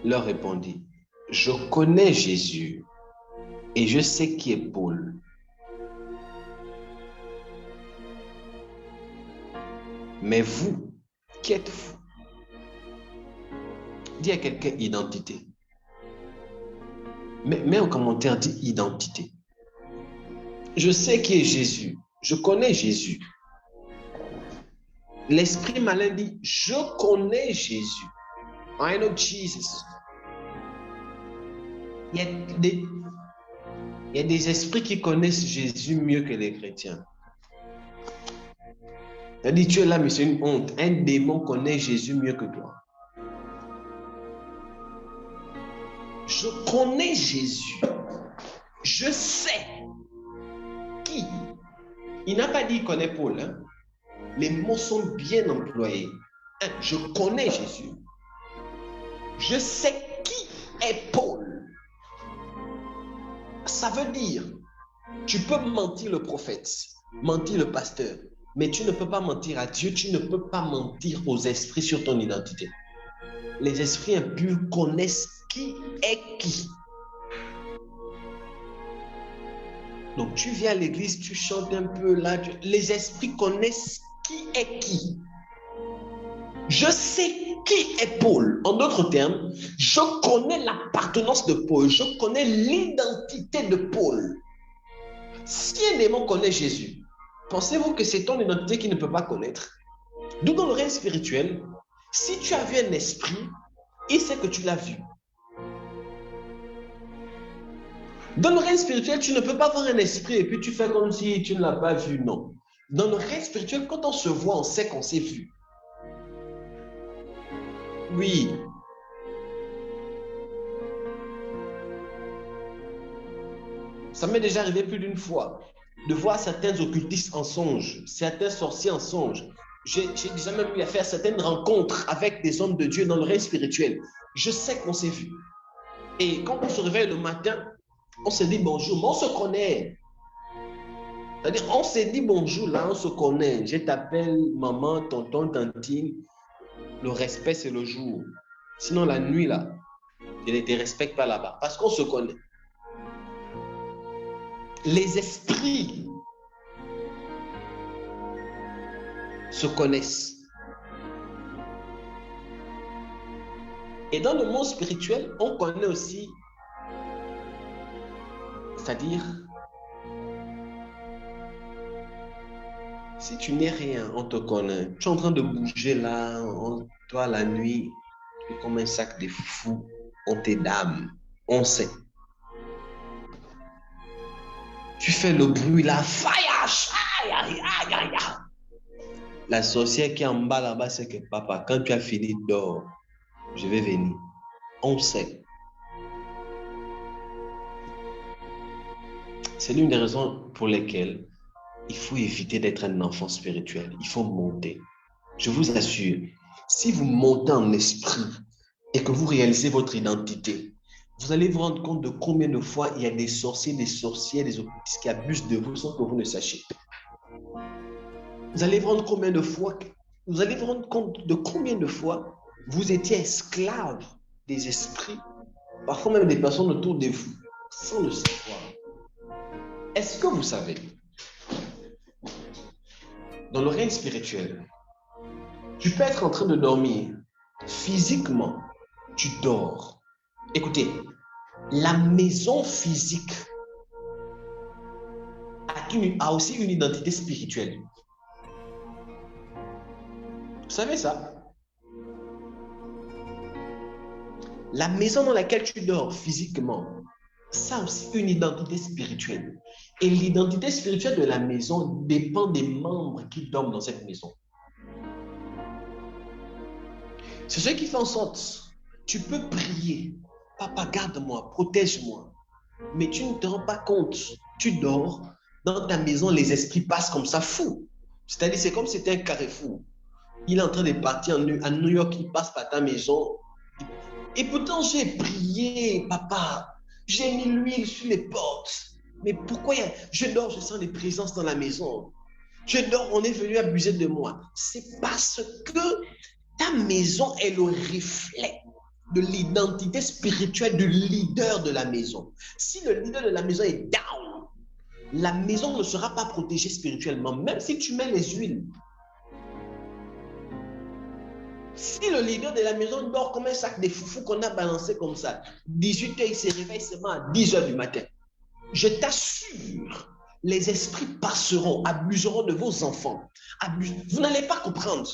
Leur répondit, je connais Jésus et je sais qui est Paul. Mais vous, qui êtes-vous? Dis à quelqu'un identité. Mets en commentaire, dis identité. Je sais qui est Jésus. Je connais Jésus. L'esprit malin dit, je connais Jésus. I know Jesus. Il y a des esprits qui connaissent Jésus mieux que les chrétiens. Il dit, tu es là, mais c'est une honte. Un démon connaît Jésus mieux que toi. Je connais Jésus. Je sais qui. Il n'a pas dit qu'il connaît Paul. Hein? Les mots sont bien employés. Je connais Jésus. Je sais qui est Paul. Ça veut dire, tu peux mentir le prophète, mentir le pasteur, mais tu ne peux pas mentir à Dieu, tu ne peux pas mentir aux esprits sur ton identité. Les esprits impurs connaissent qui est qui. Donc tu viens à l'église, tu chantes un peu là, les esprits connaissent qui est qui. Je sais qui est Paul. En d'autres termes, je connais l'appartenance de Paul, je connais l'identité de Paul. Si un démon connaît Jésus, pensez-vous que c'est ton identité qu'il ne peut pas connaître? D'où dans le règne spirituel, si tu as vu un esprit, il sait que tu l'as vu. Dans le règne spirituel, tu ne peux pas voir un esprit et puis tu fais comme si tu ne l'as pas vu, non. Dans le règne spirituel, quand on se voit, on sait qu'on s'est vu. Oui. Ça m'est déjà arrivé plus d'une fois de voir certains occultistes en songe, certains sorciers en songe. J'ai déjà même eu à faire certaines rencontres avec des hommes de Dieu dans le règne spirituel. Je sais qu'on s'est vu. Et quand on se réveille le matin, on se dit bonjour, mais on se connaît. C'est-à-dire, on s'est dit bonjour, là, on se connaît. Je t'appelle maman, tonton, tantine. Le respect, c'est le jour. Sinon, la nuit, là, je ne te respecte pas là-bas. Parce qu'on se connaît. Les esprits se connaissent. Et dans le monde spirituel, on connaît aussi, c'est-à-dire Si tu n'es rien, on te connaît. Tu es en train de bouger là, toi la nuit, tu es comme un sac de fous. On t'édame, on sait. Tu fais le bruit là, fire, aïe, aïe, aïe, aïe. La sorcière qui est en bas là-bas, c'est que papa, quand tu as fini, dors. Je vais venir. On sait. C'est l'une des raisons pour lesquelles il faut éviter d'être un enfant spirituel. Il faut monter. Je vous assure, si vous montez en esprit et que vous réalisez votre identité, vous allez vous rendre compte de combien de fois il y a des sorciers, des sorcières, des occultistes qui abusent de vous sans que vous ne sachiez. Vous allez vous rendre combien de fois, vous allez vous rendre compte de combien de fois vous étiez esclave des esprits, parfois même des personnes autour de vous, sans le savoir. Est-ce que vous savez, dans le règne spirituel, tu peux être en train de dormir. Physiquement, tu dors. Écoutez, la maison physique a aussi une identité spirituelle. Vous savez ça? La maison dans laquelle tu dors physiquement, ça a aussi une identité spirituelle. Et l'identité spirituelle de la maison dépend des membres qui dorment dans cette maison. C'est ce qui fait en sorte, tu peux prier, papa garde-moi, protège-moi, mais tu ne te rends pas compte, tu dors, dans ta maison, les esprits passent comme ça, fou. C'est-à-dire, c'est comme si c'était un carrefour. Il est en train de partir à New York, il passe par ta maison. Et pourtant, j'ai prié, papa, j'ai mis l'huile sur les portes. Mais pourquoi je dors, je sens des présences dans la maison. Je dors, on est venu abuser de moi. C'est parce que ta maison est le reflet de l'identité spirituelle du leader de la maison. Si le leader de la maison est down, la maison ne sera pas protégée spirituellement, même si tu mets les huiles. Si le leader de la maison dort comme un sac de foufou qu'on a balancé comme ça, 18h, il se réveille seulement à 10h du matin. Je t'assure, les esprits passeront, abuseront de vos enfants. Vous n'allez pas comprendre.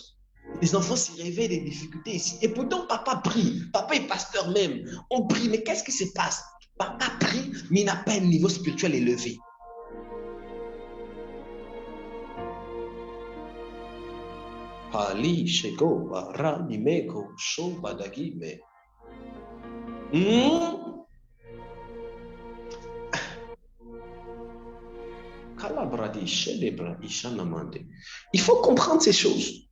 Les enfants s'y réveillent des difficultés ici. Et pourtant, papa prie. Papa est pasteur même. On prie, mais qu'est-ce qui se passe? Papa prie, mais il n'a pas un niveau spirituel élevé. Pali, Sheko, Bara, Nimeko, Sho, Badagi, mais. Il faut comprendre ces choses.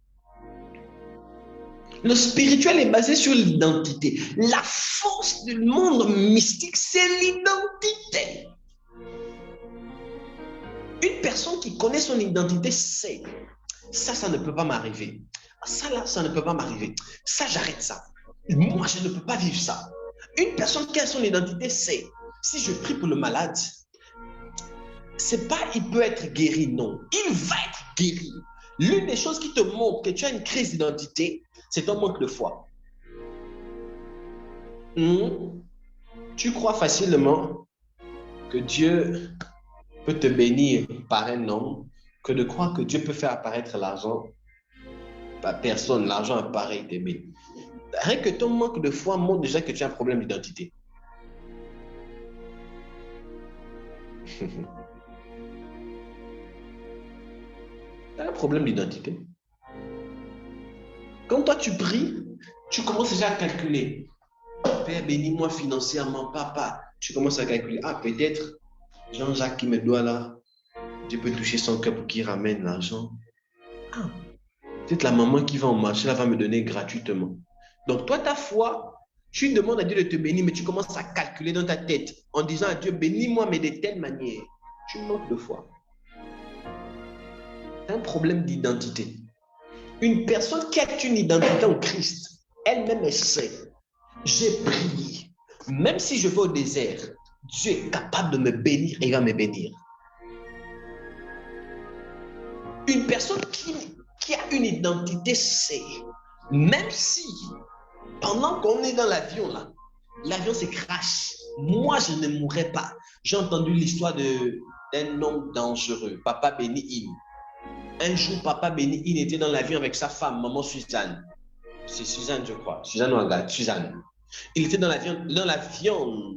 Le spirituel est basé sur l'identité. La force du monde mystique, c'est l'identité. Une personne qui connaît son identité sait, ça ne peut pas m'arriver. Ça, là, ça ne peut pas m'arriver. Ça, j'arrête ça. Moi, je ne peux pas vivre ça. Une personne qui a son identité sait, si je prie pour le malade, c'est pas il peut être guéri, non. Il va être guéri. L'une des choses qui te montre que tu as une crise d'identité, c'est ton manque de foi. Tu crois facilement que Dieu peut te bénir par un homme que de croire que Dieu peut faire apparaître l'argent par personne. L'argent apparaît, il te bénit. Rien que ton manque de foi montre déjà que tu as un problème d'identité. Tu as un problème d'identité. Quand toi tu pries, tu commences déjà à calculer. Père, bénis-moi financièrement, papa. Tu commences à calculer. Ah, peut-être Jean-Jacques qui me doit là, Dieu peut toucher son cœur pour qu'il ramène l'argent. Ah, peut-être la maman qui va au marché là va me donner gratuitement. Donc toi, ta foi, tu demandes à Dieu de te bénir, mais tu commences à calculer dans ta tête en disant à Dieu, bénis-moi, mais de telle manière. Tu manques de foi. Tu as un problème d'identité. Une personne qui a une identité en Christ, elle-même elle sait, j'ai prié. Même si je vais au désert, Dieu est capable de me bénir et il va me bénir. Une personne qui a une identité sait, même si pendant qu'on est dans l'avion là, l'avion se crache, moi je ne mourrai pas. J'ai entendu l'histoire d'un homme dangereux, papa béni Im. Un jour, papa béni, il était dans l'avion avec sa femme, maman Suzanne. C'est Suzanne, je crois. Suzanne Ouaga, Suzanne. Il était dans l'avion.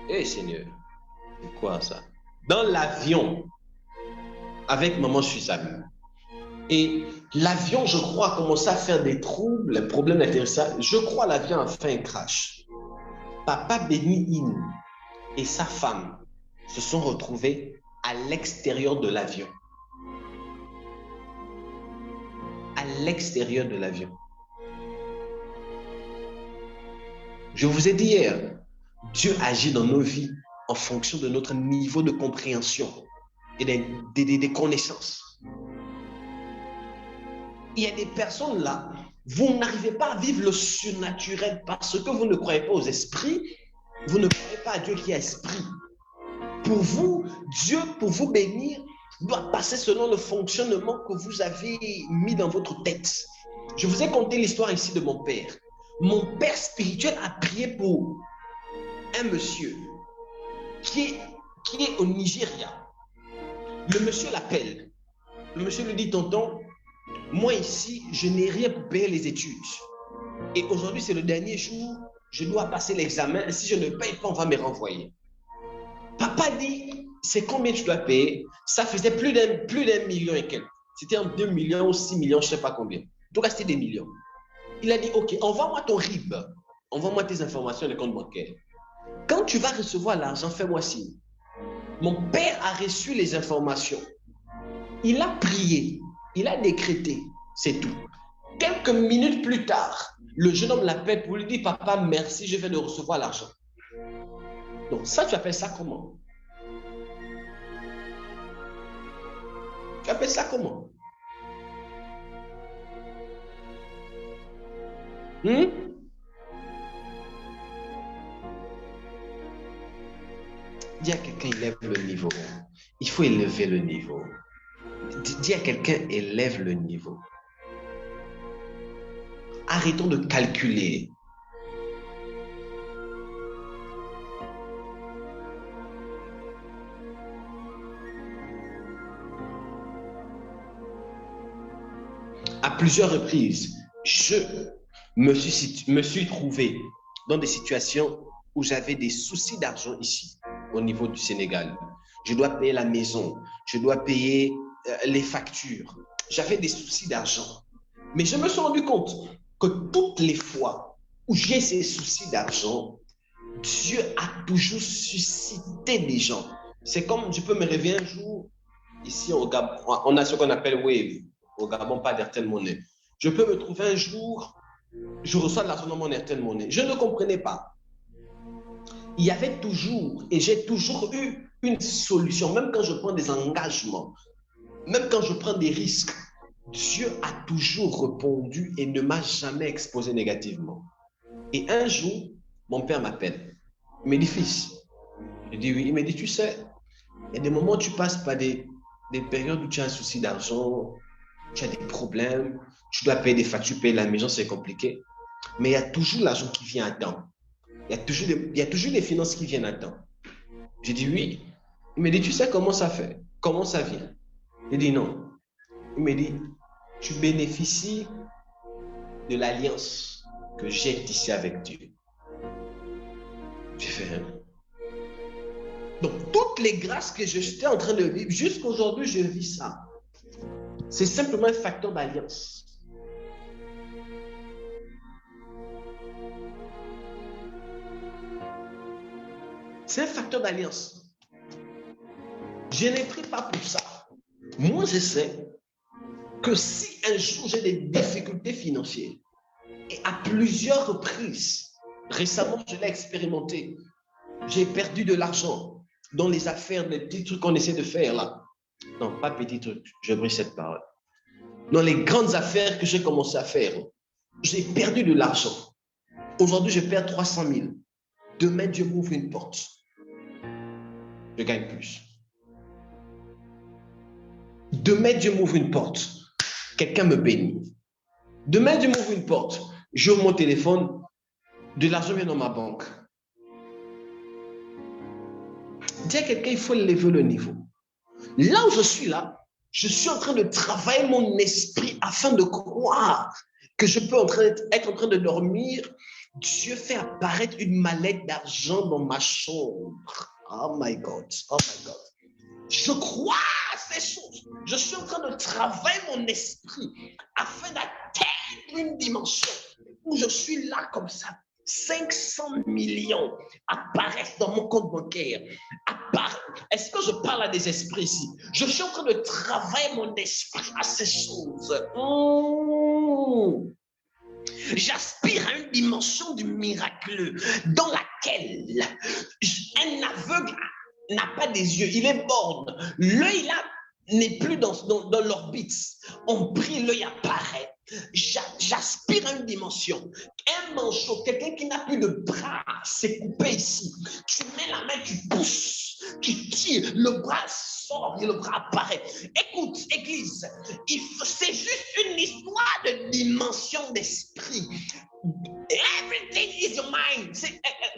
Eh Seigneur, c'est quoi ça? Dans l'avion avec maman Suzanne. Et l'avion, je crois, a commencé à faire des troubles, les problèmes d'atterrissage. Je crois l'avion a fait un crash. Papa Béni In et sa femme se sont retrouvés à l'extérieur de l'avion. À l'extérieur de l'avion. Je vous ai dit hier, Dieu agit dans nos vies en fonction de notre niveau de compréhension et des connaissances. Il y a des personnes là, vous n'arrivez pas à vivre le surnaturel parce que vous ne croyez pas aux esprits, vous ne croyez pas à Dieu qui est esprit. Pour vous, Dieu, pour vous bénir, doit passer selon le fonctionnement que vous avez mis dans votre tête. Je vous ai conté l'histoire ici de mon père. Mon père spirituel a prié pour un monsieur qui est au Nigeria. Le monsieur l'appelle. Le monsieur lui dit, tonton, moi ici, je n'ai rien pour payer les études. Et aujourd'hui, c'est le dernier jour, je dois passer l'examen. Si je ne paye pas, on va me renvoyer. Papa dit, c'est combien tu dois payer? Ça faisait plus d'un million et quelques. C'était en 2 millions ou 6 millions, je ne sais pas combien. En tout cas, c'était des millions. Il a dit, ok, envoie-moi ton RIB. Envoie-moi tes informations de compte bancaire. Quand tu vas recevoir l'argent, fais-moi signe. Mon père a reçu les informations. Il a prié. Il a décrété. C'est tout. Quelques minutes plus tard, le jeune homme l'appelle pour lui dire, papa, merci, je viens de recevoir l'argent. Donc ça, tu appelles ça comment? Tu appelles ça comment? Dis à quelqu'un, élève le niveau. Il faut élever le niveau. Dis à quelqu'un, élève le niveau. Arrêtons de calculer. À plusieurs reprises, je me suis trouvé dans des situations où j'avais des soucis d'argent ici, au niveau du Sénégal. Je dois payer la maison, je dois payer les factures. J'avais des soucis d'argent. Mais je me suis rendu compte que toutes les fois où j'ai ces soucis d'argent, Dieu a toujours suscité des gens. C'est comme je peux me réveiller un jour, ici au Gabon, on a ce qu'on appelle Wave. Au Gabon, pas d'Airtel Money. Je peux me trouver un jour, je reçois de l'argent dans mon Airtel Money. Je ne comprenais pas. Il y avait toujours, et j'ai toujours eu une solution, même quand je prends des engagements, même quand je prends des risques, Dieu a toujours répondu et ne m'a jamais exposé négativement. Et un jour, mon père m'appelle. Il me dit, fils, je dis oui. Il me dit, tu sais, il y a des moments où tu passes par des périodes où tu as un souci d'argent, tu as des problèmes, tu dois payer des factures, payer la maison, c'est compliqué. Mais il y a toujours l'argent qui vient à temps. Il y a toujours des finances qui viennent à temps. J'ai dit oui. Il me dit, tu sais comment ça fait? Comment ça vient? J'ai dit non. Il me dit, tu bénéficies de l'alliance que j'ai tissée avec Dieu. J'ai fait un. Donc, toutes les grâces que j'étais en train de vivre, jusqu'aujourd'hui, je vis ça. C'est simplement un facteur d'alliance. C'est un facteur d'alliance. Je n'ai pris pas pour ça. Moi, je sais que si un jour j'ai des difficultés financières, et à plusieurs reprises, récemment, je l'ai expérimenté, j'ai perdu de l'argent dans les affaires, les petits trucs qu'on essaie de faire là. Non, pas petits trucs, je brise cette parole. Dans les grandes affaires que j'ai commencé à faire, j'ai perdu de l'argent. Aujourd'hui, je perds 300 000. Demain, Dieu m'ouvre une porte. Je gagne plus. Demain, Dieu m'ouvre une porte. Quelqu'un me bénit. Demain, Dieu m'ouvre une porte. J'ouvre mon téléphone. De l'argent vient dans ma banque. Dis à quelqu'un, il faut lever le niveau. Là où je suis là, Je suis en train de travailler mon esprit afin de croire que je peux être en train de dormir. Dieu fait apparaître une mallette d'argent dans ma chambre. Oh my God, oh my God. Je crois à ces choses. Je suis en train de travailler mon esprit afin d'atteindre une dimension où je suis là comme ça. 500 millions apparaissent dans mon compte bancaire. Est-ce que je parle à des esprits ici? Je suis en train de travailler mon esprit à ces choses. J'aspire à une dimension du miraculeux dans laquelle un aveugle n'a pas des yeux, il est borgne. L'œil là n'est plus dans l'orbite. On prie, l'œil apparaît. J'aspire à une dimension. Un manchot, quelqu'un qui n'a plus de bras, s'est coupé ici. Tu mets la main, tu pousses, tu tires, le bras sort et le bras apparaît. Écoute, Église, c'est juste une histoire de dimension d'esprit. Everything is your mind.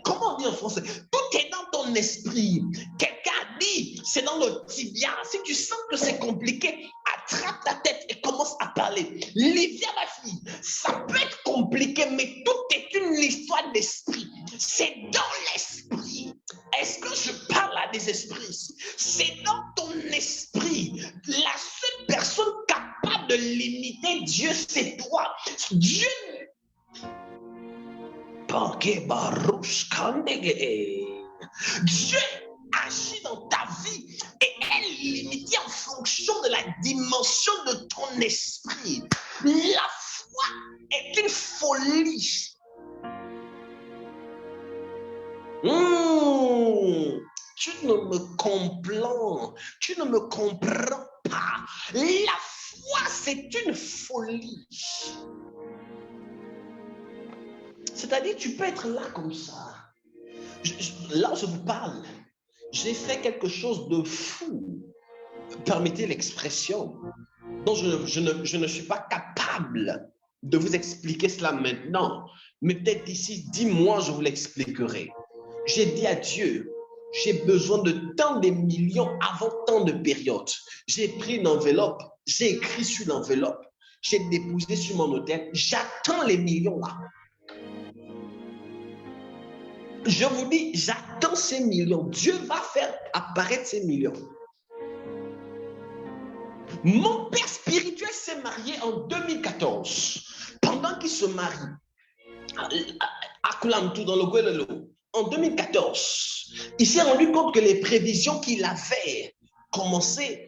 Comment on dit en français? Tout est dans ton esprit. Quelqu'un a dit, c'est dans le tibia. Si tu sens que c'est compliqué, attrape ta tête et commence à parler. Livia, ma fille, ça peut être compliqué, mais tout est une histoire d'esprit. C'est dans l'esprit. Est-ce que je parle à des esprits? C'est dans ton esprit. La seule personne capable de limiter Dieu, c'est toi. Dieu agit dans ta vie et elle est limitée en fonction de la dimension de ton esprit. La foi est une folie. Tu ne me comprends pas. La foi, c'est une folie. C'est-à-dire, tu peux être là comme ça. Là où je vous parle, j'ai fait quelque chose de fou. Permettez l'expression. Donc, je ne suis pas capable de vous expliquer cela maintenant. Mais peut-être d'ici 10 mois, je vous l'expliquerai. J'ai dit à Dieu, j'ai besoin de tant de millions avant tant de périodes. J'ai pris une enveloppe, j'ai écrit sur l'enveloppe, j'ai déposé sur mon hôtel, j'attends les millions là. Je vous dis, j'attends ces millions. Dieu va faire apparaître ces millions. Mon père spirituel s'est marié en 2014. Pendant qu'il se marie à Koulamtou, dans le Guelelo, en 2014, il s'est rendu compte que les prévisions qu'il avait commencé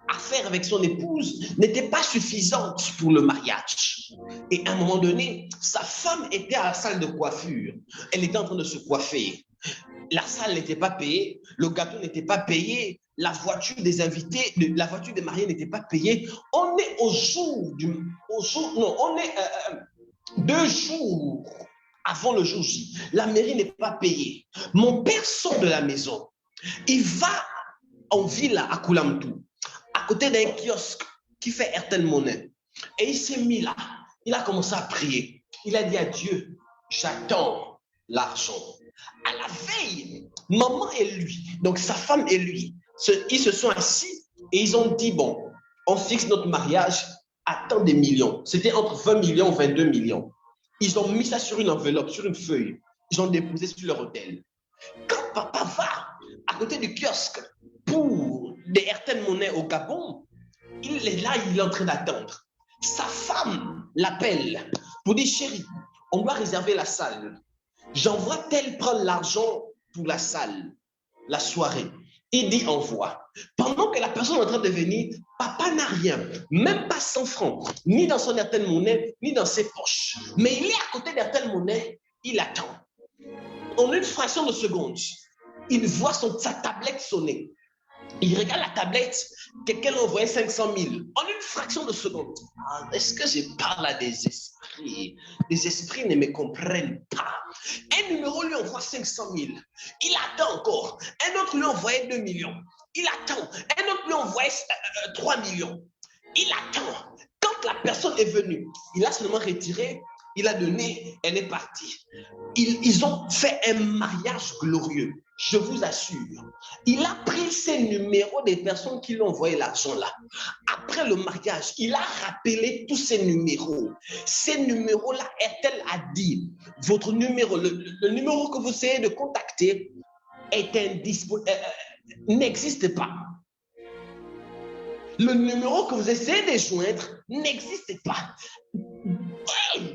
à faire avec son épouse n'étaient pas suffisantes pour le mariage. Et à un moment donné, sa femme était à la salle de coiffure. Elle était en train de se coiffer. La salle n'était pas payée, le gâteau n'était pas payé, la voiture des invités, la voiture des mariés n'était pas payée. On est on est 2 jours avant le jour J. La mairie n'est pas payée. Mon père sort de la maison. Il va en ville à Koulamtou, à côté d'un kiosque qui fait Airtel Money. Et il s'est mis là. Il a commencé à prier. Il a dit à Dieu, j'attends l'argent. À la veille, maman et lui, donc sa femme et lui, ils se sont assis et ils ont dit, bon, on fixe notre mariage à tant de millions. C'était entre 20 millions et 22 millions. Ils ont mis ça sur une enveloppe, sur une feuille. Ils ont déposé sur leur hôtel. Quand papa va à côté du kiosque pour des Airtel Money au Gabon, il est là, il est en train d'attendre. Sa femme l'appelle pour dire, chérie, on doit réserver la salle. J'envoie tel prendre l'argent pour la salle, la soirée. Il dit envoie. Pendant que la personne est en train de venir, papa n'a rien, même pas 100 francs, ni dans son Airtel Money, ni dans ses poches. Mais il est à côté d'Airtel Money, il attend. En une fraction de seconde, il voit sa tablette sonner. Il regarde la tablette, quelqu'un a envoyé 500 000 en une fraction de seconde. Est-ce que je parle à des esprits? Les esprits ne me comprennent pas. Un numéro lui envoie 500 000. Il attend encore. Un autre lui envoyait 2 millions. Il attend. Un autre lui envoyait 3 millions. Il attend. Quand la personne est venue, il a seulement retiré, il a donné, elle est partie. Ils ont fait un mariage glorieux. je vous assure, il a pris ces numéros des personnes qui lui ont envoyé l'argent là. Après le mariage, il a rappelé tous ces numéros. Ces numéros-là, elle a dit, votre numéro, le numéro que vous essayez de contacter est n'existe pas. Le numéro que vous essayez de joindre n'existe pas.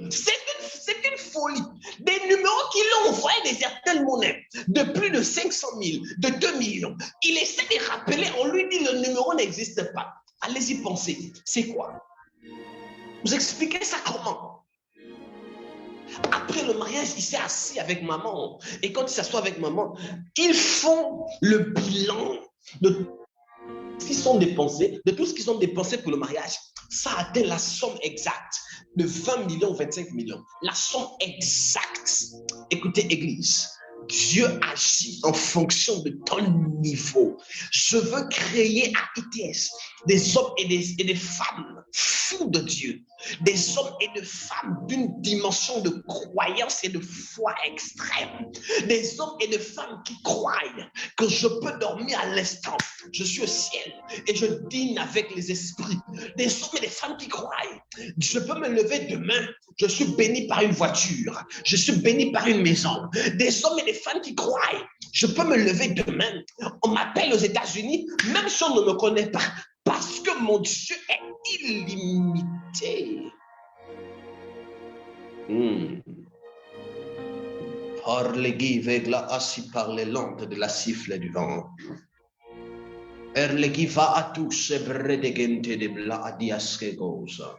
C'est une folie. Des numéros qui l'ont envoyé des certaines monnaies de plus de 500 000, de 2 millions. Il essaie de rappeler, on lui dit le numéro n'existe pas. Allez-y penser. C'est quoi? Vous expliquez ça comment? Après le mariage, il s'est assis avec maman. Et quand il s'assoit avec maman, ils font le bilan de ce qu'ils ont dépensé, de tout ce qu'ils ont dépensé pour le mariage. Ça atteint la somme exacte de 20 millions, 25 millions. La somme exacte. Écoutez, Église, Dieu agit en fonction de ton niveau. Je veux créer à ITS des hommes et des femmes fous de Dieu. Des hommes et des femmes d'une dimension de croyance et de foi extrême. Des hommes et des femmes qui croient que je peux dormir à l'instant. Je suis au ciel et je dîne avec les esprits. Des hommes et des femmes qui croient. Je peux me lever demain. Je suis béni par une voiture. Je suis béni par une maison. Des hommes et des femmes qui croient. Je peux me lever demain. On m'appelle aux États-Unis, même si on ne me connaît pas, parce que mon Dieu est illimité. Parle-gi vegla assi par les langues de la siffle du vent. Erlegi va a tous bredegente de bla adiaskegosa.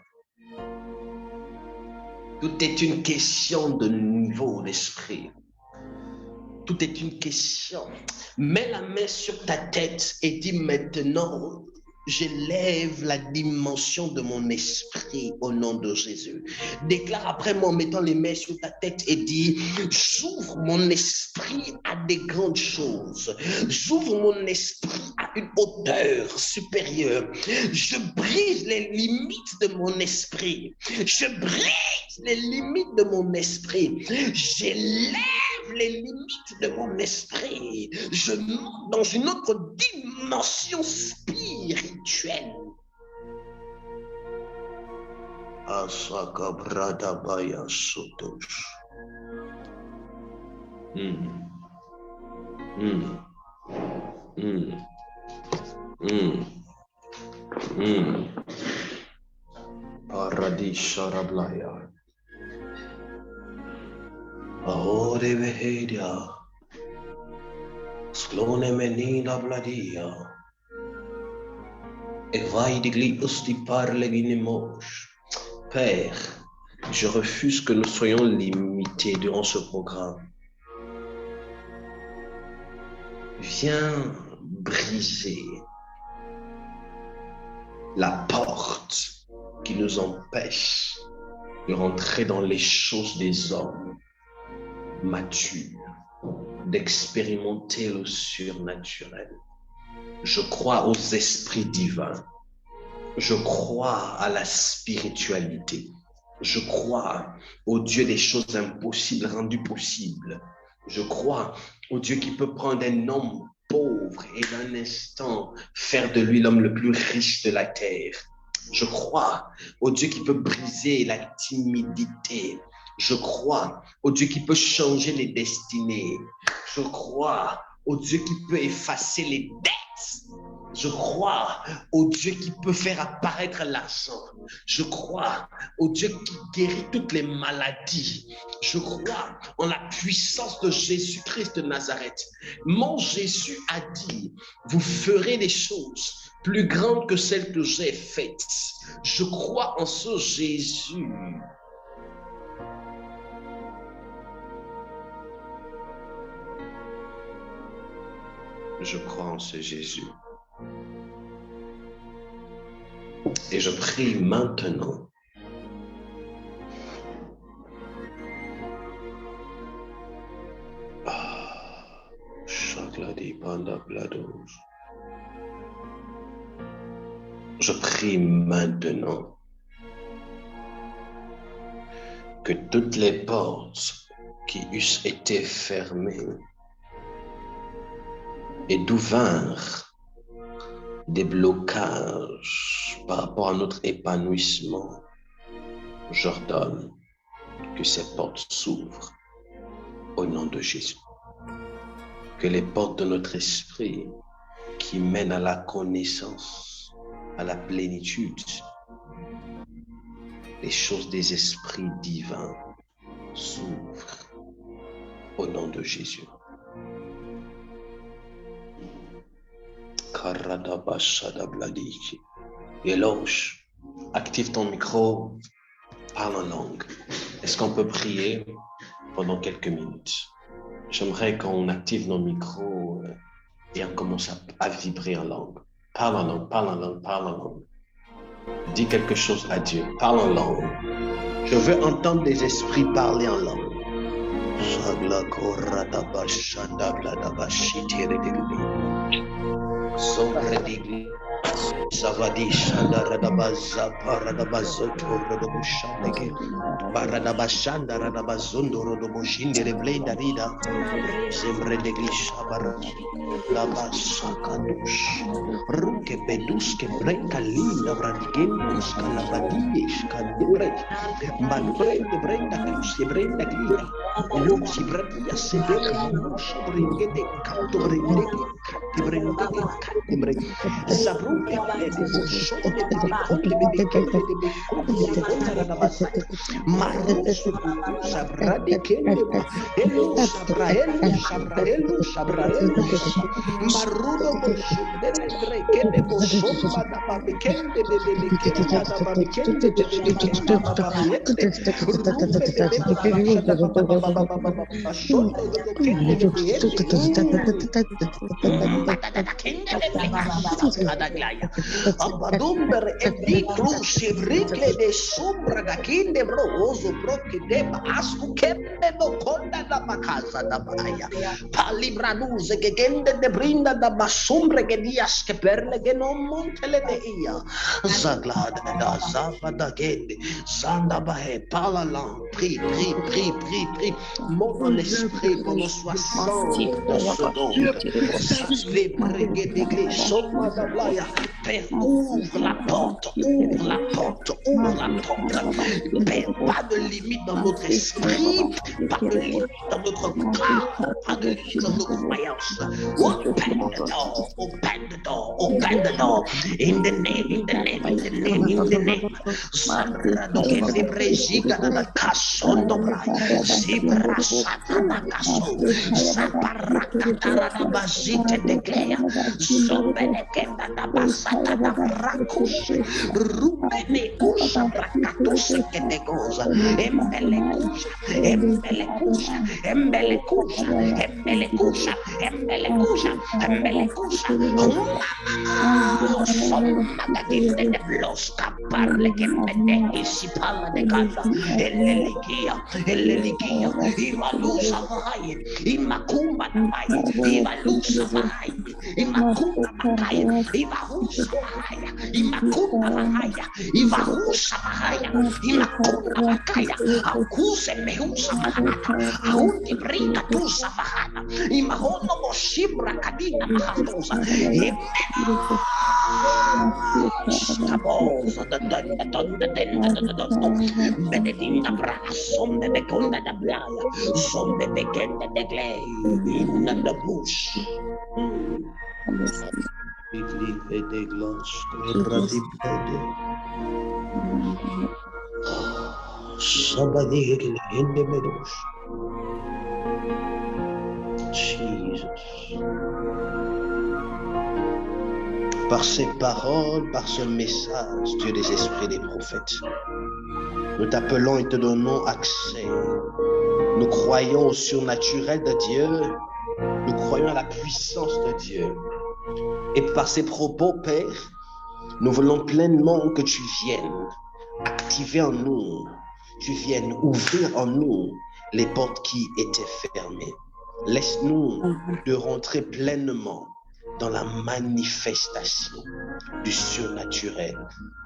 Tout est une question de niveau d'esprit. Tout est une question. Mets la main sur ta tête et dis maintenant, j'élève la dimension de mon esprit au nom de Jésus. Déclare après moi en mettant les mains sur ta tête et dis, j'ouvre mon esprit à des grandes choses. J'ouvre mon esprit à une hauteur supérieure. Je brise les limites de mon esprit. Je brise les limites de mon esprit. J'élève les limites de mon esprit. Je monte dans une autre dimension spirituelle. Asaka brada baya sotosh. Paradis sharablaya. Ahore vehedia. Sklone menina bladia. Et vai di gliusti parle ginimosh. Père, je refuse que nous soyons limités durant ce programme. Viens briser la porte qui nous empêche de rentrer dans les choses des hommes matures, d'expérimenter le surnaturel. Je crois aux esprits divins. Je crois à la spiritualité. Je crois au Dieu des choses impossibles rendues possibles. Je crois au Dieu qui peut prendre un homme pauvre et d'un instant faire de lui l'homme le plus riche de la terre. Je crois au Dieu qui peut briser la timidité. Je crois au Dieu qui peut changer les destinées. Je crois au Dieu qui peut effacer les dettes. Je crois au Dieu qui peut faire apparaître l'argent. Je crois au Dieu qui guérit toutes les maladies. Je crois en la puissance de Jésus-Christ de Nazareth. Mon Jésus a dit, vous ferez des choses plus grandes que celles que j'ai faites. Je crois en ce Jésus. Je crois en ce Jésus. Et je prie maintenant je prie maintenant que toutes les portes qui eussent été fermées et d'où vinrent des blocages par rapport à notre épanouissement, j'ordonne que ces portes s'ouvrent au nom de Jésus. Que les portes de notre esprit qui mènent à la connaissance, à la plénitude, les choses des esprits divins s'ouvrent au nom de Jésus. Eloge, active ton micro, parle en langue. Est-ce qu'on peut prier pendant quelques minutes? J'aimerais qu'on active nos micros et on commence à vibrer en langue. Parle en langue, parle en langue, parle en langue. Dis quelque chose à Dieu, parle en langue. Je veux entendre des esprits parler en langue. Savadi Shandaradabaza Paradabazoto Rodobushandeke Baradabashanda Radabazundo Rodobushinde Reblenda Rida Sembre de Glishabara Labasakadush Ruke Beduske Brenka Linda Bradigendus Calabadish Candebre Manbrende Brenda Cruz Brenda Glida Luxi Bradia Sebele Musa Brengede Canto Brengede Canto Brengede Zabruke Abadumber e viclus evricle de sombra da kinde broso broke de asku kembe no konda da casa da baia palibranuse che gende de brinda da basumbre che dias che perle che non montele de ia zaglada da zava da gende sanda bae palalan prie mon esprit pendant 60 secondes les bregues d'église somma da blaia. Père, ouvre la porte. Père, pas de limite dans notre esprit, pas de limite dans notre corps, pas de limite dans nos croyances. Open the door. In the name. Sandra dokende brejiga da kasondo brai. Sibra satana kaso. Saparakatara da bazite de glea. Sombene kenda da basata da brakus. Rubene kusa brakatuse che de cosa. Embele kusa. Somma da ginde de blosca parle che mene si parla de casa. Eleligia. Ivalusa vai. Imakumba na vai. Ivalusa vai. Imakumba makaya. Ivahusa mahaya. Imakunda mahaya. Ivahusa mahaya. Imakunda makaya. Akuse mehusa mahana. Aundi brinda tusa mahana. Imahono moshibra kadina mahatusa. Scabosa da Benedinda bra sonde de conda da blaia. Sonde de kende de glei. In the bush. Vive de glos, radipede. Somebody in the meadows. Jesus. Par ces paroles, par ce message, Dieu des esprits des prophètes, nous t'appelons et te donnons accès. Nous croyons au surnaturel de Dieu. Nous croyons à la puissance de Dieu. Et par ces propos, Père, nous voulons pleinement que tu viennes activer en nous, tu viennes ouvrir en nous les portes qui étaient fermées. Laisse-nous de rentrer pleinement dans la manifestation du surnaturel.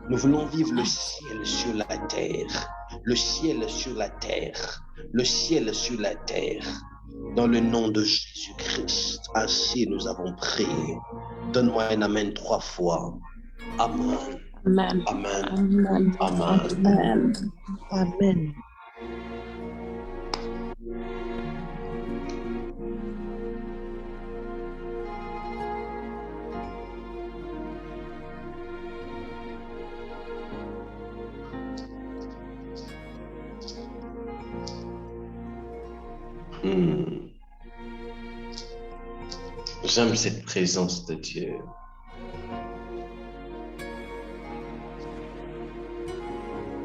Nous voulons vivre le ciel sur la terre, le ciel sur la terre, le ciel sur la terre. Dans le nom de Jésus-Christ, ainsi nous avons prié. Donne-moi un amen 3 fois. Amen. Amen. Amen. Amen. Amen. Amen. Amen. J'aime cette présence de Dieu.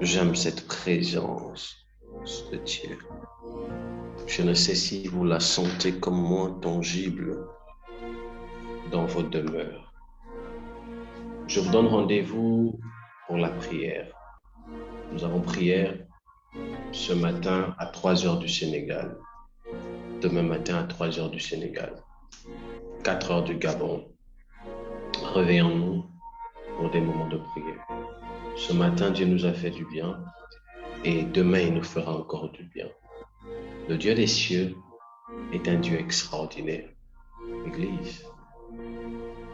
J'aime cette présence de Dieu. Je ne sais si vous la sentez comme moi tangible dans vos demeures. Je vous donne rendez-vous pour la prière. Nous avons prière ce matin à 3 heures du Sénégal. Demain matin à 3 heures du Sénégal. 4 heures du Gabon. Réveillons-nous pour des moments de prière. Ce matin, Dieu nous a fait du bien et demain, il nous fera encore du bien. Le Dieu des cieux est un Dieu extraordinaire. Église,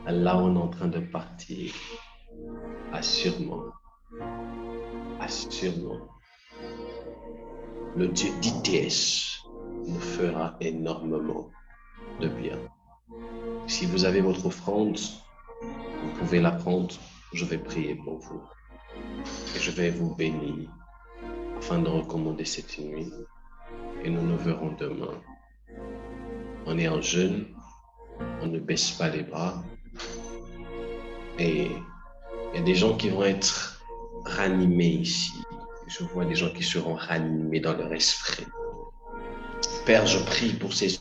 là où on est en train de partir, assurément, le Dieu d'ITS nous fera énormément de bien. Si vous avez votre offrande, vous pouvez la prendre. Je vais prier pour vous. Et je vais vous bénir afin de recommander cette nuit. Et nous nous verrons demain. On est en jeûne, on ne baisse pas les bras. Et il y a des gens qui vont être ranimés ici. Je vois des gens qui seront ranimés dans leur esprit. Père, je prie pour ces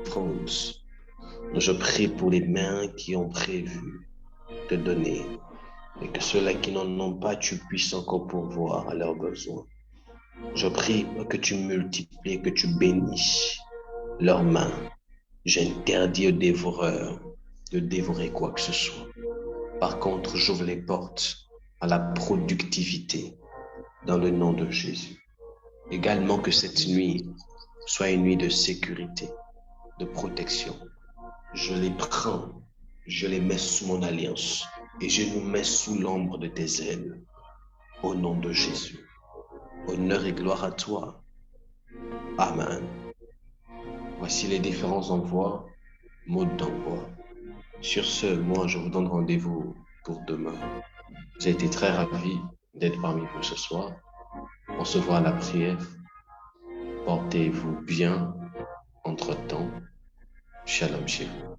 offrandes. Je prie pour les mains qui ont prévu de donner. Et que ceux-là qui n'en ont pas, tu puisses encore pourvoir à leurs besoins. Je prie que tu multiplies, que tu bénisses leurs mains. J'interdis aux dévoreurs de dévorer quoi que ce soit. Par contre, j'ouvre les portes à la productivité dans le nom de Jésus. Également que cette nuit soit une nuit de sécurité, de protection. Je les prends, je les mets sous mon alliance et je nous mets sous l'ombre de tes ailes. Au nom de Jésus. Honneur et gloire à toi. Amen. Voici les différents envois, modes d'envoi. Sur ce, moi, je vous donne rendez-vous pour demain. J'ai été très ravi d'être parmi vous ce soir. On se voit à la prière. Portez-vous bien entre-temps. Shalom chez vous.